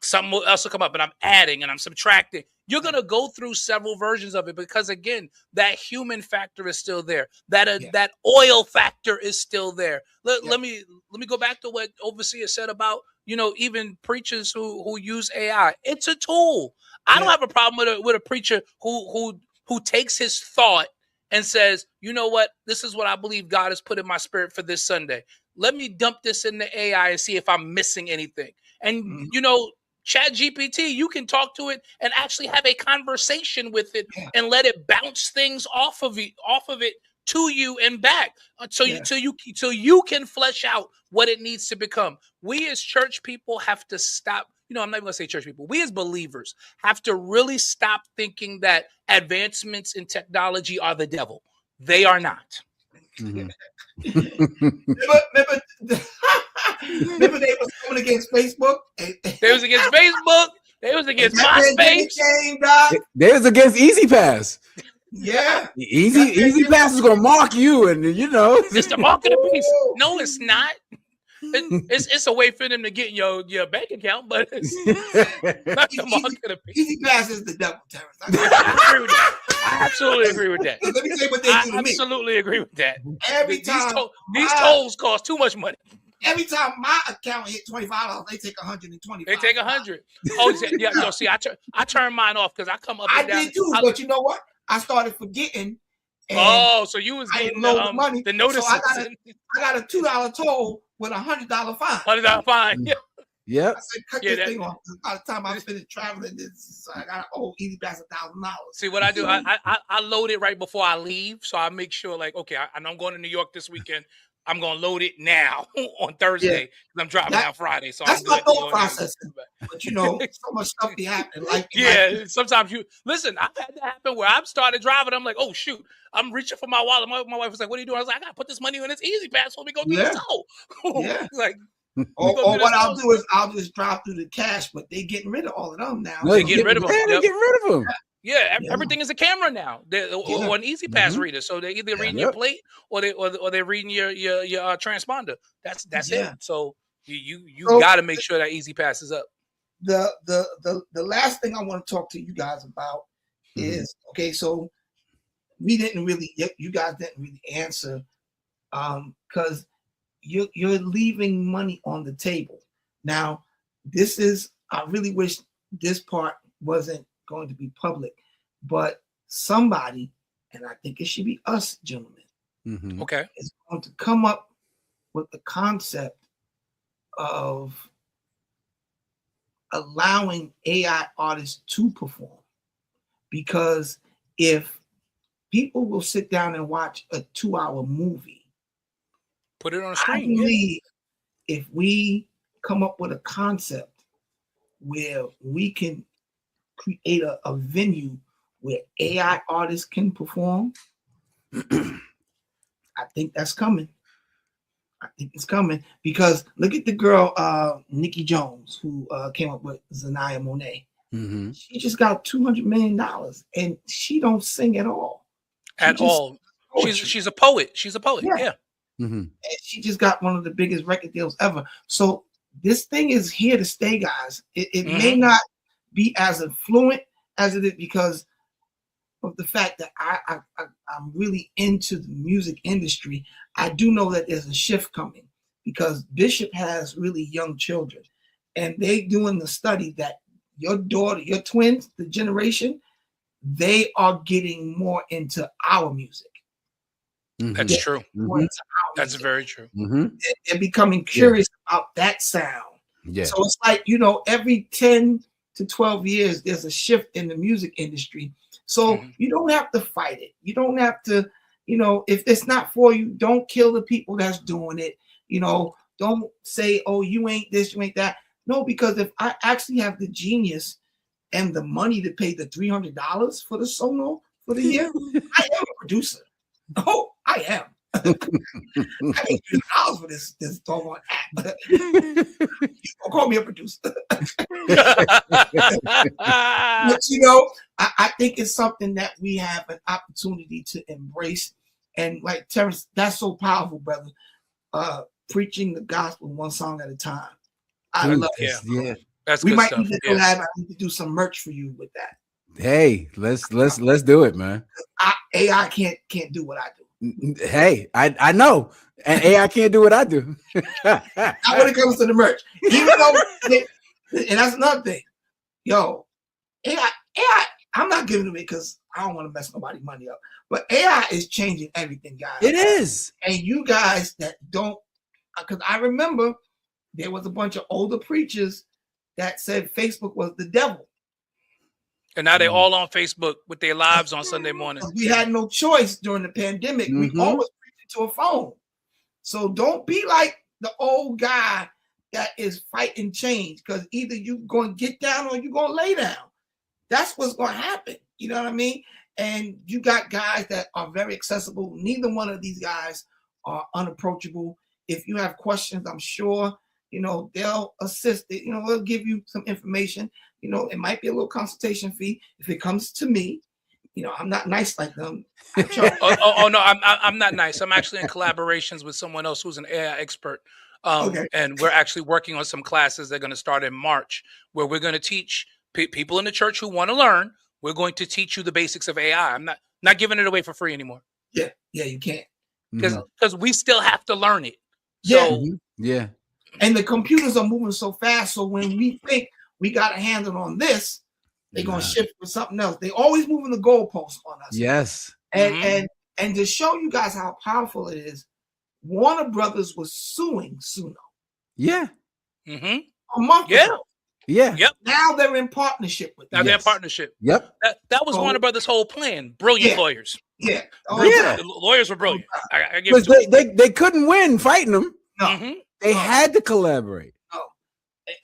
Something else will come up, and I'm adding and I'm subtracting. You're going to go through several versions of it, because, again, that human factor is still there. That oil factor is still there. Let me go back to what Overseer said about, even preachers who use AI. It's a tool. I don't have a problem with a preacher who takes his thought and says, you know what, this is what I believe God has put in my spirit for this Sunday. Let me dump this in the AI and see if I'm missing anything. And, Chat GPT, you can talk to it and actually have a conversation with it and let it bounce things off of it to you and back, so you can flesh out what it needs to become. We as church people have to stop. I'm not even going to say church people. We as believers have to really stop thinking that advancements in technology are the devil. They are not. Mm-hmm. Remember they was coming against Facebook? They was against Facebook. They was against MySpace. They was against Easy Pass. Yeah. Easy Pass is gonna mark you, and it's the mark of the beast. No, it's not. It's a way for them to get in your bank account, but it's not the mark of the beast. Easy Pass is the devil, Terrence. I absolutely agree with that. Let me tell you what they do to me. I absolutely agree with that. Every time these tolls cost too much money. Every time my account hit $25, they take $125. They take $100. Oh yeah, see, I turn mine off because I come up and down. I did too, but you know what? I started forgetting. So you was getting money. The notices. So I got a $2 toll with a $100 fine. $100 fine. Yeah. Yep. I said, cut this thing off. By the time I finished traveling, I got Easy Pass $1,000. See what I do? I load it right before I leave, so I make sure, like, okay, I know I'm going to New York this weekend. I'm gonna load it now on Thursday because I'm driving out Friday. So that's my thought process. But so much stuff be happening. Sometimes you listen. I've had that happen where I've started driving. I'm like, oh shoot, I'm reaching for my wallet. My wife was like, "What are you doing?" I was like, "I gotta put this money on this Easy Pass so we go through the toll." Like, or what I'll do is I'll just drive through the cash, but they getting rid of all of them now. No, they getting rid of them. They getting rid of them. Yeah, everything is a camera now. Or an Easy Pass reader, so they're either reading your plate or they're reading your transponder. That's it. So you got to make sure that Easy Pass is up. The last thing I want to talk to you guys about is so you guys didn't really answer because you're leaving money on the table. Now I really wish this part wasn't going to be public, but somebody, and I think it should be us, gentlemen, okay, is going to come up with the concept of allowing AI artists to perform. Because if people will sit down and watch a 2-hour movie, put it on a screen. I believe if we come up with a concept where we can create a venue where AI artists can perform, I think that's coming. I think it's coming because look at the girl, Nikki Jones, who came up with Zanaya Monet. She just got $200 million and she don't sing at all. She's a poet. She's a poet. Yeah. And she just got one of the biggest record deals ever. So this thing is here to stay, guys. It may Mhm. not be as affluent as it is because of the fact that I'm really into the music industry. I do know that there's a shift coming because Bishop has really young children, and they doing the study that your daughter, your twins, the generation, they are getting more into our music. That's true. More into our That's music. very true. And becoming curious about that sound. Yeah. So it's like, every 10 to 12 years, there's a shift in the music industry. So you don't have to fight it. You don't have to, if it's not for you, don't kill the people that's doing it. Don't say, oh, you ain't this, you ain't that. No, because if I actually have the genius and the money to pay the $300 for the solo for the year, I am a producer. Oh, I am. I need $3 for this doggone app. Don't call me a producer. But I think it's something that we have an opportunity to embrace. And like Terrence, that's so powerful, brother. Preaching the gospel one song at a time. I love it. Yeah. That's We good might stuff. need to collab. I need to do some merch for you with that. Hey, let's do it, man. AI can't do what I do. Hey, I know, and AI can't do what I do. Not when it comes to the merch. Even though, and that's another thing. Yo, AI, I'm not giving it because I don't want to mess nobody's money up. But AI is changing everything, guys. It is. And you guys that don't, because I remember there was a bunch of older preachers that said Facebook was the devil. And now they're all on Facebook with their lives on Sunday morning. We had no choice during the pandemic. We always preaching to a phone. So don't be like the old guy that is fighting change, because either you're going to get down or you're going to lay down. That's what's going to happen. You know what I mean? And you got guys that are very accessible. Neither one of these guys are unapproachable. If you have questions, I'm sure, they'll assist. They'll give you some information. It might be a little consultation fee. If it comes to me, I'm not nice like them. Oh no, I'm not nice. I'm actually in collaborations with someone else who's an AI expert. Okay. And we're actually working on some classes that are going to start in March, where we're going to teach people in the church who want to learn. We're going to teach you the basics of AI. I'm not giving it away for free anymore. Yeah, you can't. Because we still have to learn it. So yeah. And the computers are moving so fast. So when we think we got a handle on this, they're gonna shift for something else. They always moving the goalposts on us. Yes. And to show you guys how powerful it is, Warner Brothers was suing Suno. Yeah. A month ago. Yeah. Yep. Now they're in partnership with them. Now they're in partnership. Yep. That was Warner Brothers' whole plan. Brilliant lawyers. Yeah. The lawyers were brilliant. I give it Because to they couldn't win fighting them. No. They had to collaborate. No.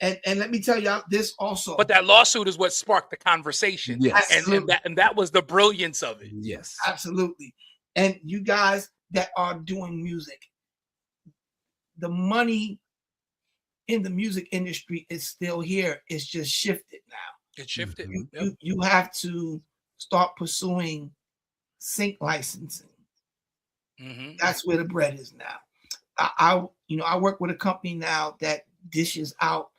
And let me tell y'all this also. But that lawsuit is what sparked the conversation. Yes. And that was the brilliance of it. Yes. Absolutely. And you guys that are doing music, the money in the music industry is still here. It's just shifted now. It shifted. You have to start pursuing sync licensing. That's where the bread is now. I work with a company now that dishes out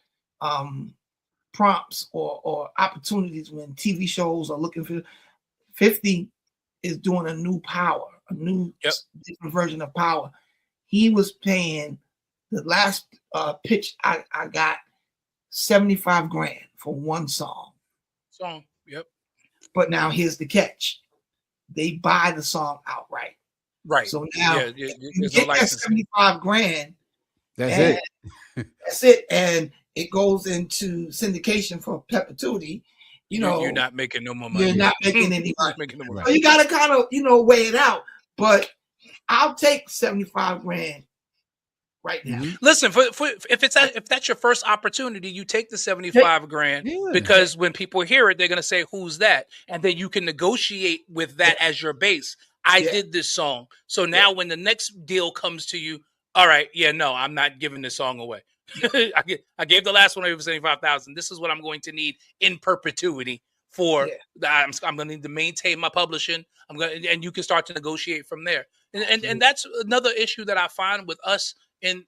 prompts or opportunities when TV shows are looking for. 50 is doing a new Power, a new different version of Power. He was paying the last pitch I got $75,000 for one song. Yep. But now here's the catch: they buy the song outright. Right. So now you get no that $75,000. That's it. That's it, and it goes into syndication for perpetuity. You're not making no more money. You're not making any money. Right. So you got to kind of weigh it out. But I'll take $75,000 right now. Listen, if that's your first opportunity, you take the $75,000 because when people hear it, they're gonna say, "Who's that?" And then you can negotiate with that as your base. I did this song, so now when the next deal comes to you, all right, no, I'm not giving this song away. I gave the last one over $75,000. This is what I'm going to need in perpetuity for. I'm going to need to maintain my publishing. And you can start to negotiate from there. And that's another issue that I find with us. We're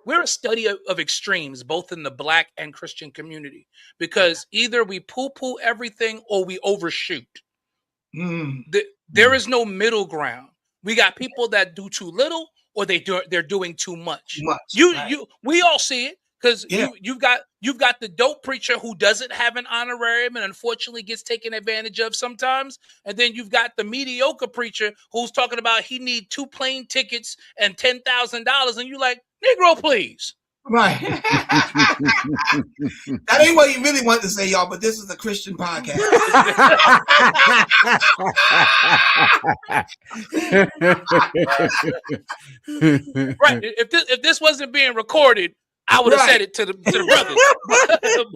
we're a study of extremes, both in the Black and Christian community, because either we poo-poo everything or we overshoot. There is no middle ground. We got people that do too little, or they're doing too much. We all see it, because you've got the dope preacher who doesn't have an honorarium and unfortunately gets taken advantage of sometimes, and then you've got the mediocre preacher who's talking about he need 2 plane tickets and $10,000, and you're like, Negro, please. Right. That ain't what you really want to say, y'all, but this is a Christian podcast. Right. If this wasn't being recorded, I would have said it to the brothers.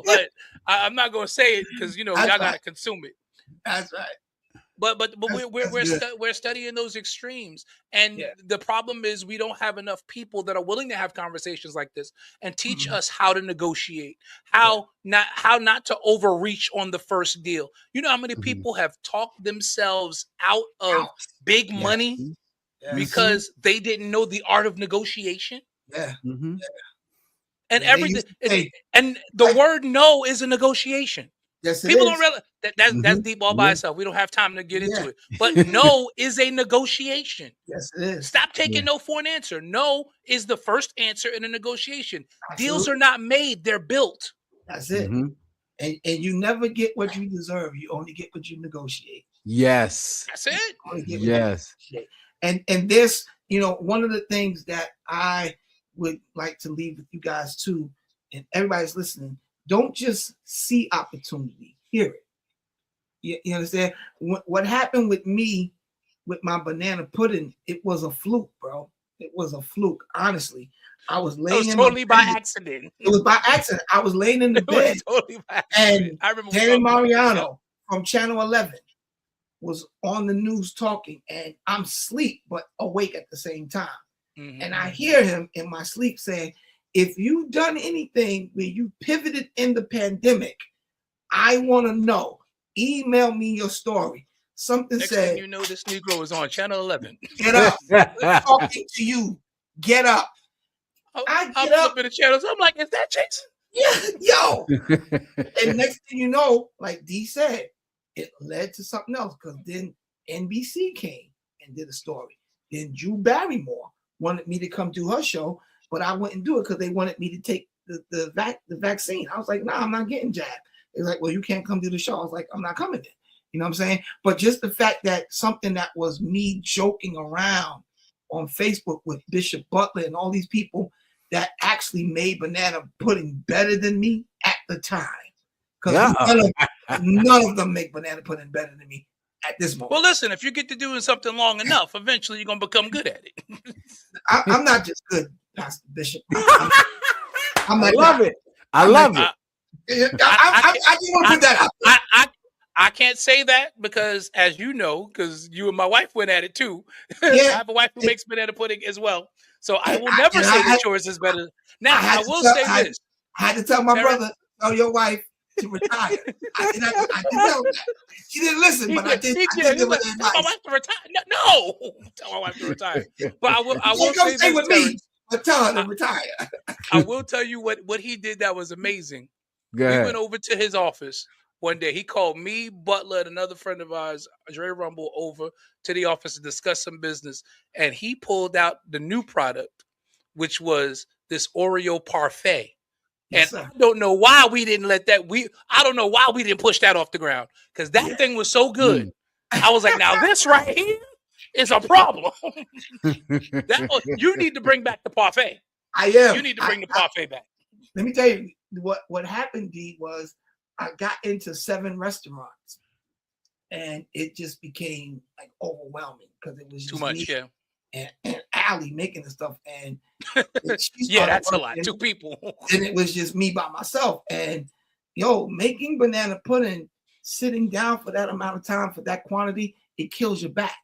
But I'm not going to say it because, y'all got to consume it. That's right. But we're studying those extremes, and the problem is we don't have enough people that are willing to have conversations like this and teach us how to negotiate, how not to overreach on the first deal. You know how many people have talked themselves out of big money because they didn't know the art of negotiation? Yeah. Mm-hmm. And everything, and the word no is a negotiation. Yes, people don't realize that's deep all by itself. We don't have time to get into it. But no is a negotiation. Yes, it is. Stop taking no for an answer. No is the first answer in a negotiation. Absolutely. Deals are not made; they're built. That's it. And you never get what you deserve. You only get what you negotiate. Yes. That's it. Yes. And this, one of the things that I would like to leave with you guys too, and everybody's listening. Don't just see opportunity, hear it. You understand? What happened with me with my banana pudding, it was a fluke, bro. It was a fluke. Honestly, I was laying in totally by accident. It was by accident. I was laying in the bed. Totally by accident. And I remember Terry Mariano from Channel 11 was on the news talking, and I'm asleep but awake at the same time. And I hear him in my sleep saying, if you've done anything where you pivoted in the pandemic, I want to know. Email me your story. Something Next said, thing this Negro is on Channel 11. Get up. We're talking to you. Get up. I get up in the channels. I'm like, is that Jason? Yeah, yo. And next thing you know, like D said, it led to something else, because then NBC came and did a story. Then Drew Barrymore wanted me to come do her show, but I wouldn't do it because they wanted me to take the vaccine. I was like, nah, I'm not getting jabbed. They're like, well, you can't come do the show. I was like, I'm not coming in. You know what I'm saying? But just the fact that something that was me joking around on Facebook with Bishop Butler and all these people that actually made banana pudding better than me at the time. Because none of them make banana pudding better than me at this moment. Well, listen, if you get to doing something long enough, eventually you're going to become good at it. I'm not just good, Pastor Bishop. I love it. I love it. I just want to put that out. I can't say that because, as you know, because you and my wife went at it too. Yeah, I have a wife who makes banana pudding as well. So I will never say that yours is better. Now, I will say this. I had to tell my brother, tell your wife to retire. I did tell her that. She didn't listen, but I did give her advice. Tell my wife to retire. No. Tell my wife to retire. But I will say stay this, with me, but tell her to retire. I will tell you what he did that was amazing. We went over to his office one day. He called me, Butler, and another friend of ours, Dre Rumble, over to the office to discuss some business. And he pulled out the new product, which was this Oreo parfait. Yes, and I don't know why we didn't I don't know why we didn't push that off the ground, because that thing was so good. I was like, now this right here is a problem. You need to bring back the parfait. I am. You need to bring the parfait back. Let me tell you what happened, D, was I got into 7 restaurants and it just became like overwhelming because it was just too much, and Allie making the stuff, and that's a lot. 2 people, and it was just me by myself. And making banana pudding, sitting down for that amount of time for that quantity, it kills your back.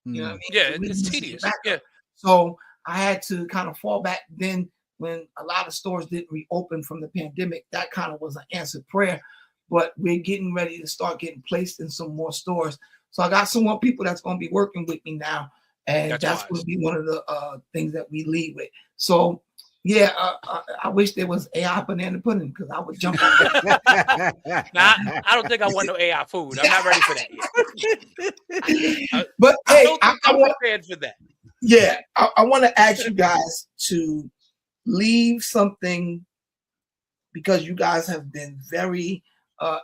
You know what I mean? Yeah, it really it's tedious. Yeah. So I had to kind of fall back. Then when a lot of stores didn't reopen from the pandemic, that kind of was an answered prayer. But we're getting ready to start getting placed in some more stores. So I got some more people that's going to be working with me now. And that's going to be one of the things that we lead with. So, Yeah, I wish there was AI banana pudding because I would jump on that. Now, I don't think I want no AI food. I'm not ready for that yet. But I hey, don't think I'm prepared for that. yeah, I want to ask you guys to leave something because you guys have been very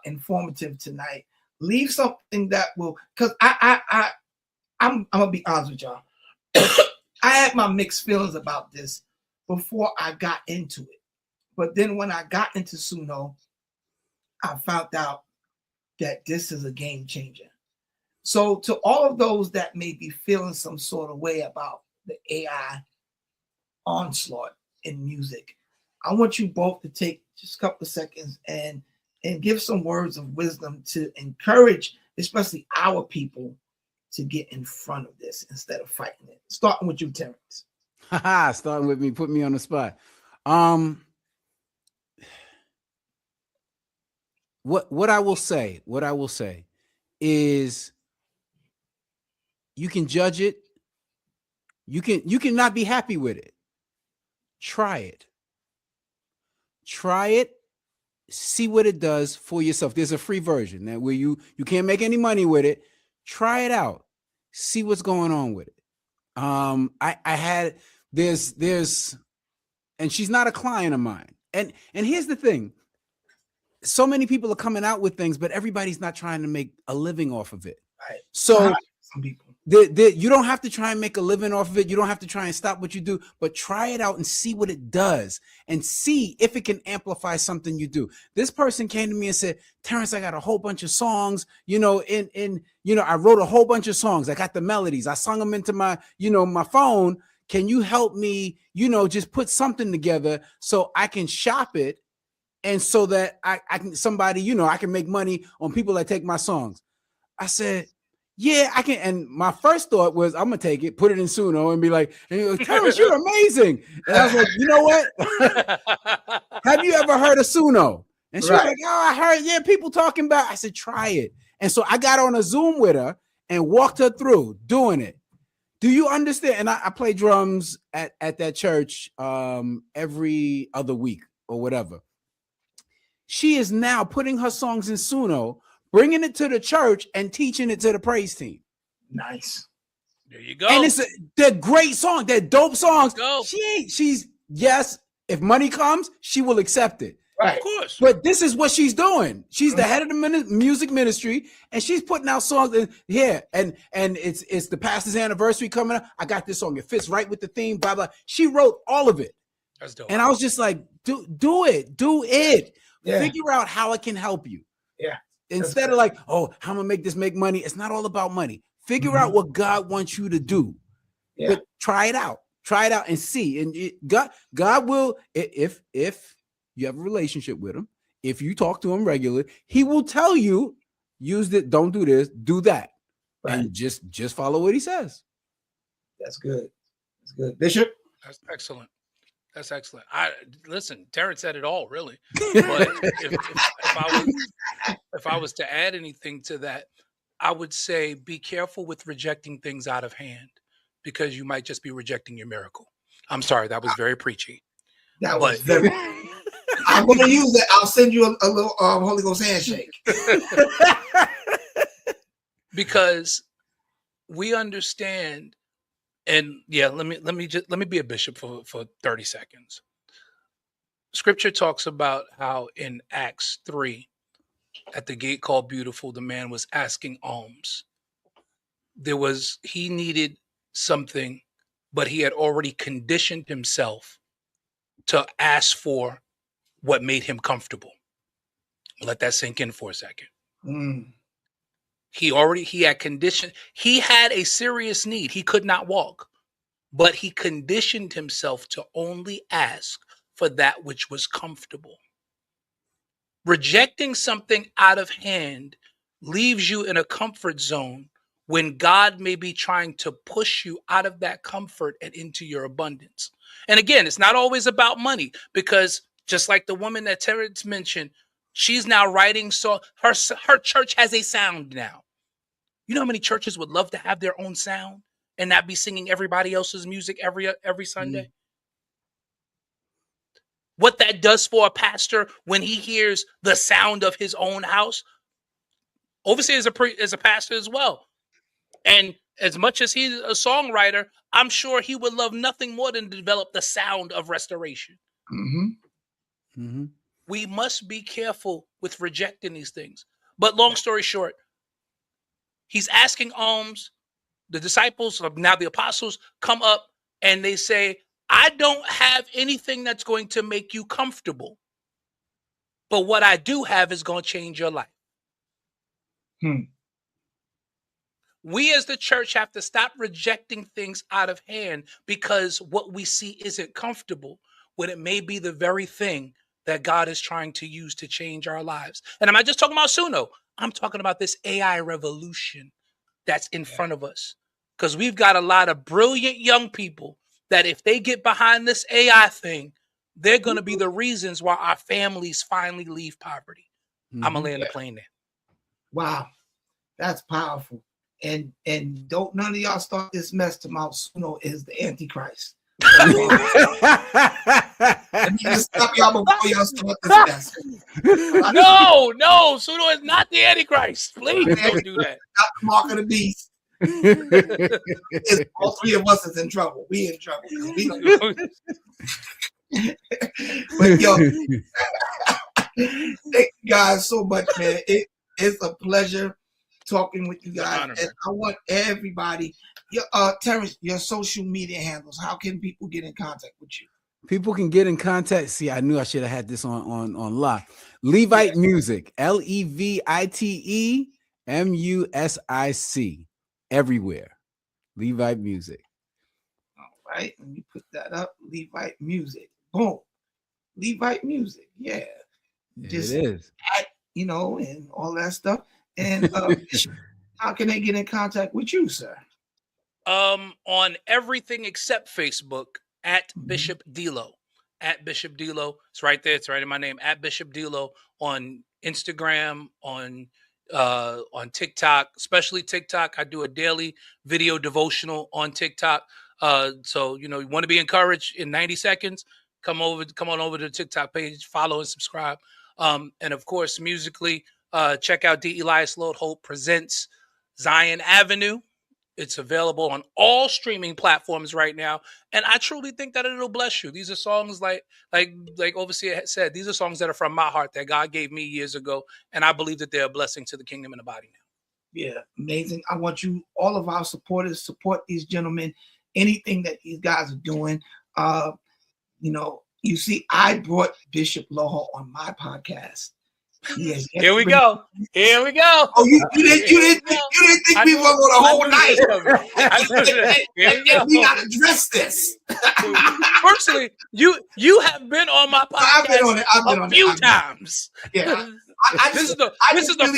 informative tonight. Leave something that will, because I'm gonna be honest with y'all. I had my mixed feelings about this before I got into it, but then when I got into Suno, I found out that this is a game changer. So to all of those that may be feeling some sort of way about the AI onslaught in music, I want you both to take just a couple of seconds and give some words of wisdom to encourage, especially our people, to get in front of this instead of fighting it. Starting with you, Terrence. Starting with me, put me on the spot. What I will say is you can judge it. You can not be happy with it. Try it. See what it does for yourself. There's a free version that where you can't make any money with it. Try it out. See what's going on with it. I had there's and she's not a client of mine. And here's the thing. So many people are coming out with things, but everybody's not trying to make a living off of it. Right. So some people. You don't have to try and make a living off of it. You don't have to try and stop what you do, but try it out and see what it does and see if it can amplify something you do. This person came to me and said, Terrence, I got a whole bunch of songs, I wrote a whole bunch of songs. I got the melodies. I sung them into my, my phone. Can you help me, just put something together so I can shop it? And so that I can I can make money on people that take my songs. I said, yeah, I can. And my first thought was, I'm gonna take it, put it in Suno, and be like, Terrence, you're amazing. And I was like, you know what? Have you ever heard of Suno? And she was like, oh, I heard, yeah, people talking about. I said, try it. And so I got on a Zoom with her and walked her through doing it. Do you understand? And I play drums at that church every other week or whatever. She is now putting her songs in Suno, bringing it to the church and teaching it to the praise team. Nice. There you go. And they're great songs. They're dope songs. She's yes, if money comes, she will accept it. Right. Of course. But this is what she's doing. She's the head of the music ministry, and she's putting out songs here. And it's the pastor's anniversary coming up. I got this song. It fits right with the theme, blah, blah. She wrote all of it. That's dope. And I was just like, do it. Yeah. Figure out how it can help you. Yeah. Instead of like, oh, how am I make this make money? It's not all about money. Figure out what God wants you to do. Yeah. But try it out and see. And God will, if you have a relationship with him, if you talk to him regularly, he will tell you, use it, don't do this, do that. Right. And just follow what he says. That's good. That's good. Bishop? That's excellent. That's excellent. Listen, Terrence said it all, really. But if I was to add anything to that, I would say be careful with rejecting things out of hand, because you might just be rejecting your miracle. I'm sorry, that was very preachy. That was very. I'm going to use it. I'll send you a little Holy Ghost handshake. Because we understand. And yeah, let me be a bishop for 30 seconds. Scripture talks about how in Acts 3, at the gate called Beautiful, the man was asking alms. He needed something, but he had already conditioned himself to ask for what made him comfortable. Let that sink in for a second. He had conditioned. He had a serious need. He could not walk, but he conditioned himself to only ask for that which was comfortable. Rejecting something out of hand leaves you in a comfort zone when God may be trying to push you out of that comfort and into your abundance. And again, it's not always about money, because just like the woman that Terrence mentioned, she's now writing songs. Her church has a sound now. You know how many churches would love to have their own sound and not be singing everybody else's music every Sunday? what that does for a pastor when he hears the sound of his own house. Overseer is a pastor as well. And as much as he's a songwriter, I'm sure he would love nothing more than to develop the sound of restoration. Mm-hmm. Mm-hmm. We must be careful with rejecting these things. But long story short, he's asking alms. The disciples, or now the apostles, come up and they say, I don't have anything that's going to make you comfortable. But what I do have is going to change your life. We as the church have to stop rejecting things out of hand because what we see isn't comfortable, when it may be the very thing that God is trying to use to change our lives. And I'm not just talking about Suno. I'm talking about this AI revolution that's in front of us. Because we've got a lot of brilliant young people that if they get behind this AI thing, they're going to be the reasons why our families finally leave poverty. I'm going to land the plane there. Wow. That's powerful. And don't none of y'all start this mess to Mount Suno is the Antichrist. Let me just stop y'all before y'all start this mess. No, Suno is not the Antichrist. Please don't do that. Not the mark of the beast. All three of us is in trouble. We in trouble. But yo, thank you guys so much, man. It's a pleasure talking with you guys. And I want everybody, Terrence, your social media handles. How can people get in contact with you? People can get in contact. See, I knew I should have had this on lock. Levite Music, LEVITEMUSIC, everywhere. Levite Music. All right, let me put that up. Levite Music. Boom. Levite Music. Yeah. Just it is. And all that stuff. And how can they get in contact with you, sir? On everything except Facebook, at Bishop Delo. At Bishop Delo. It's right there. It's right in my name. At Bishop Delo on Instagram, on TikTok, especially TikTok. I do a daily video devotional on TikTok. So you want to be encouraged in 90 seconds. Come on over to the TikTok page, follow and subscribe. And of course, musically, check out D. Elias Loadholt presents Zion Avenue. It's available on all streaming platforms right now, and I truly think that it'll bless you. These are songs like Overseer said. These are songs that are from my heart that God gave me years ago, and I believe that they're a blessing to the kingdom and the body now. Yeah, amazing. I want you, all of our supporters, support these gentlemen. Anything that these guys are doing. You see, I brought Bishop Loadholt on my podcast. Yes. Here we go. Oh, you didn't think we were going the whole night? We got to address this. Personally, you have been on my podcast a few times. Yeah. This is the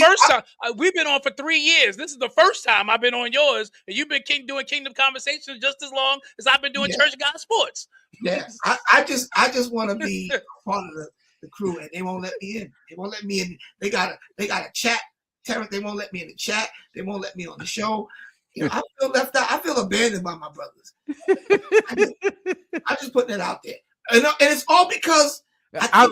first time we've been on for 3 years. This is the first time I've been on yours, and you've been doing Kingdom Conversations just as long as I've been doing Church God Sports. Yes, I just want to be part of the crew, and they won't let me in. They won't let me in. They got a chat. Terrence, they won't let me in the chat. They won't let me on the show. I feel left out. I feel abandoned by my brothers. I'm just putting it out there, and it's all because I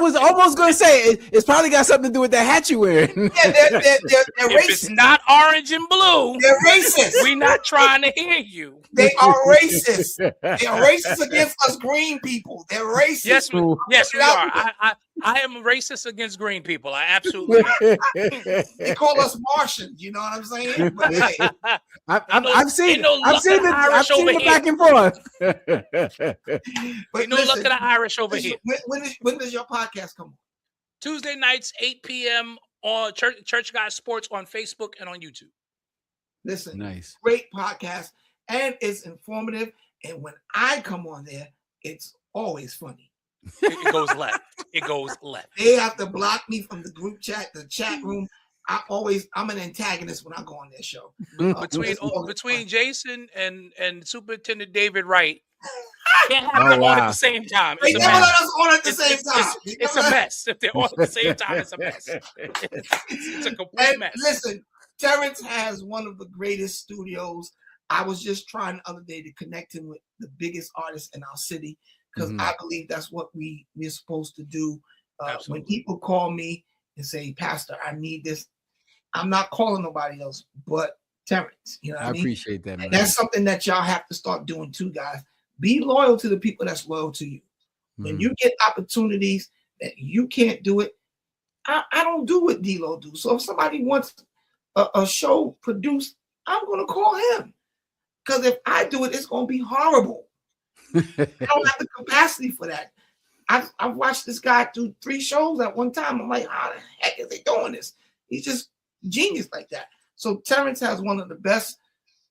was almost going to say it's probably got something to do with that hat you wearing. Yeah, they're if racist. It's not orange and blue. They're racist. We're not trying to hear you. They are racist. They are racist against us green people. They're racist. Yes, we are. I am racist against green people. I absolutely am. They call us Martians. You know what I'm saying? But, hey, I've seen the back and forth. But no luck of the Irish over here. When does your podcast come on? Tuesday nights, 8 p.m. on Church Guy Sports on Facebook and on YouTube. Listen, nice, great podcast, and it's informative. And when I come on there, it's always funny. It goes left. It goes left. They have to block me from the group chat, the chat room. I'm an antagonist when I go on their show. Between Jason and Superintendent David Wright, can't have them on at the same time. They never let us on at the same time. It's a mess. If they're on at the same time, it's a mess. It's a complete mess. Listen, Terrence has one of the greatest studios. I was just trying the other day to connect him with the biggest artist in our city because Mhm. I believe that's what we're supposed to do. When Absolutely. people call me and say, Pastor, I need this, I'm not calling nobody else but Terrence. You know what I I mean? appreciate that, And man. that's something that y'all have to start doing too, guys. Be loyal to the people that's loyal to you. When Mhm. you get opportunities that you can't do it, I don't do what D-Lo do. So if somebody wants a show produced, I'm going to call him. Because if I do it, it's going to be horrible. I don't have the capacity for that. I've watched this guy do 3 shows at one time. I'm like, how the heck is he doing this? He's just genius like that. So Terrence has one of the best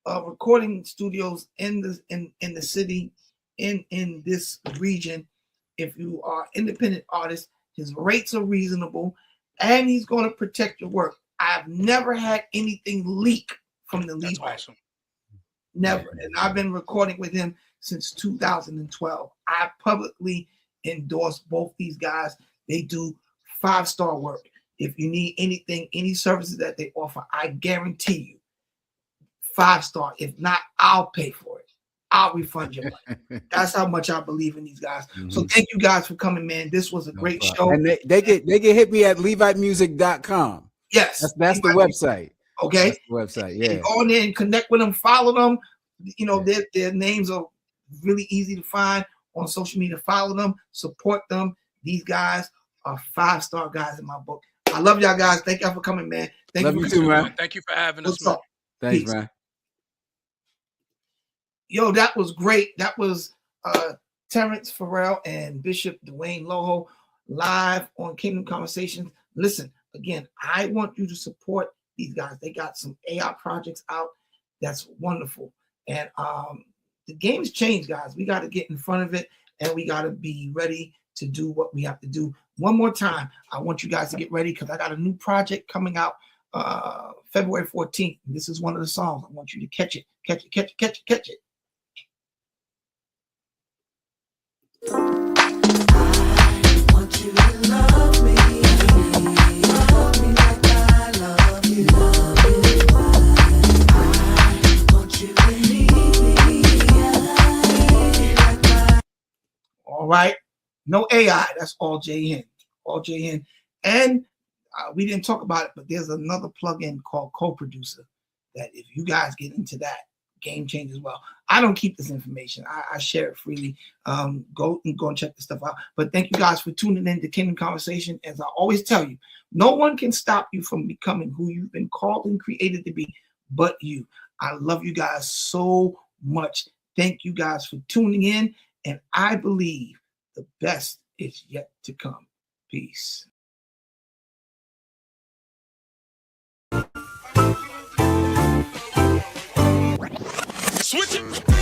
recording studios in the city, in this region. If you are independent artist, his rates are reasonable, and he's going to protect your work. I've never had anything leak from the lead. That's awesome. Never. And I've been recording with him since 2012. I publicly endorse both these guys. They do 5-star work. If you need anything, any services that they offer, I guarantee you 5-star. If not, I'll pay for it. I'll refund your money. That's how much I believe in these guys. So thank you guys for coming, man. This was a great show. And they can hit me at levitemusic.com. Yes. That's the website. Okay. That's the website. Yeah. Go in there and connect with them, follow them. You know, their names are really easy to find on social media. Follow them, support them. These guys are 5-star guys in my book. I love y'all guys. Thank y'all for coming, man. Thank Love you you too, man. Thank you for having us, What's man. up? Thanks, Peace. man. Yo, that was great. That was Terrence Farell and Bishop Dwayne Loho live on Kingdom Conversations. Listen, again, I want you to support these guys. They got some AI projects out that's wonderful. And the game's changed, guys. We got to get in front of it, and we got to be ready to do what we have to do. One more time, I want you guys to get ready because I got a new project coming out February 14th. This is one of the songs. I want you to catch it, catch it, catch it, catch it, catch it. I want you to love me like I love you. I want you to need me. All right. No AI. That's all JN. All JN. And we didn't talk about it, but there's another plugin called Co-Producer that if you guys get into that, game change as well. I don't keep this information. I share it freely. Go and check this stuff out. But thank you guys for tuning in to Kingdom Conversation. As I always tell you, no one can stop you from becoming who you've been called and created to be but you. I love you guys so much. Thank you guys for tuning in. And I believe the best is yet to come. Peace. Switch it.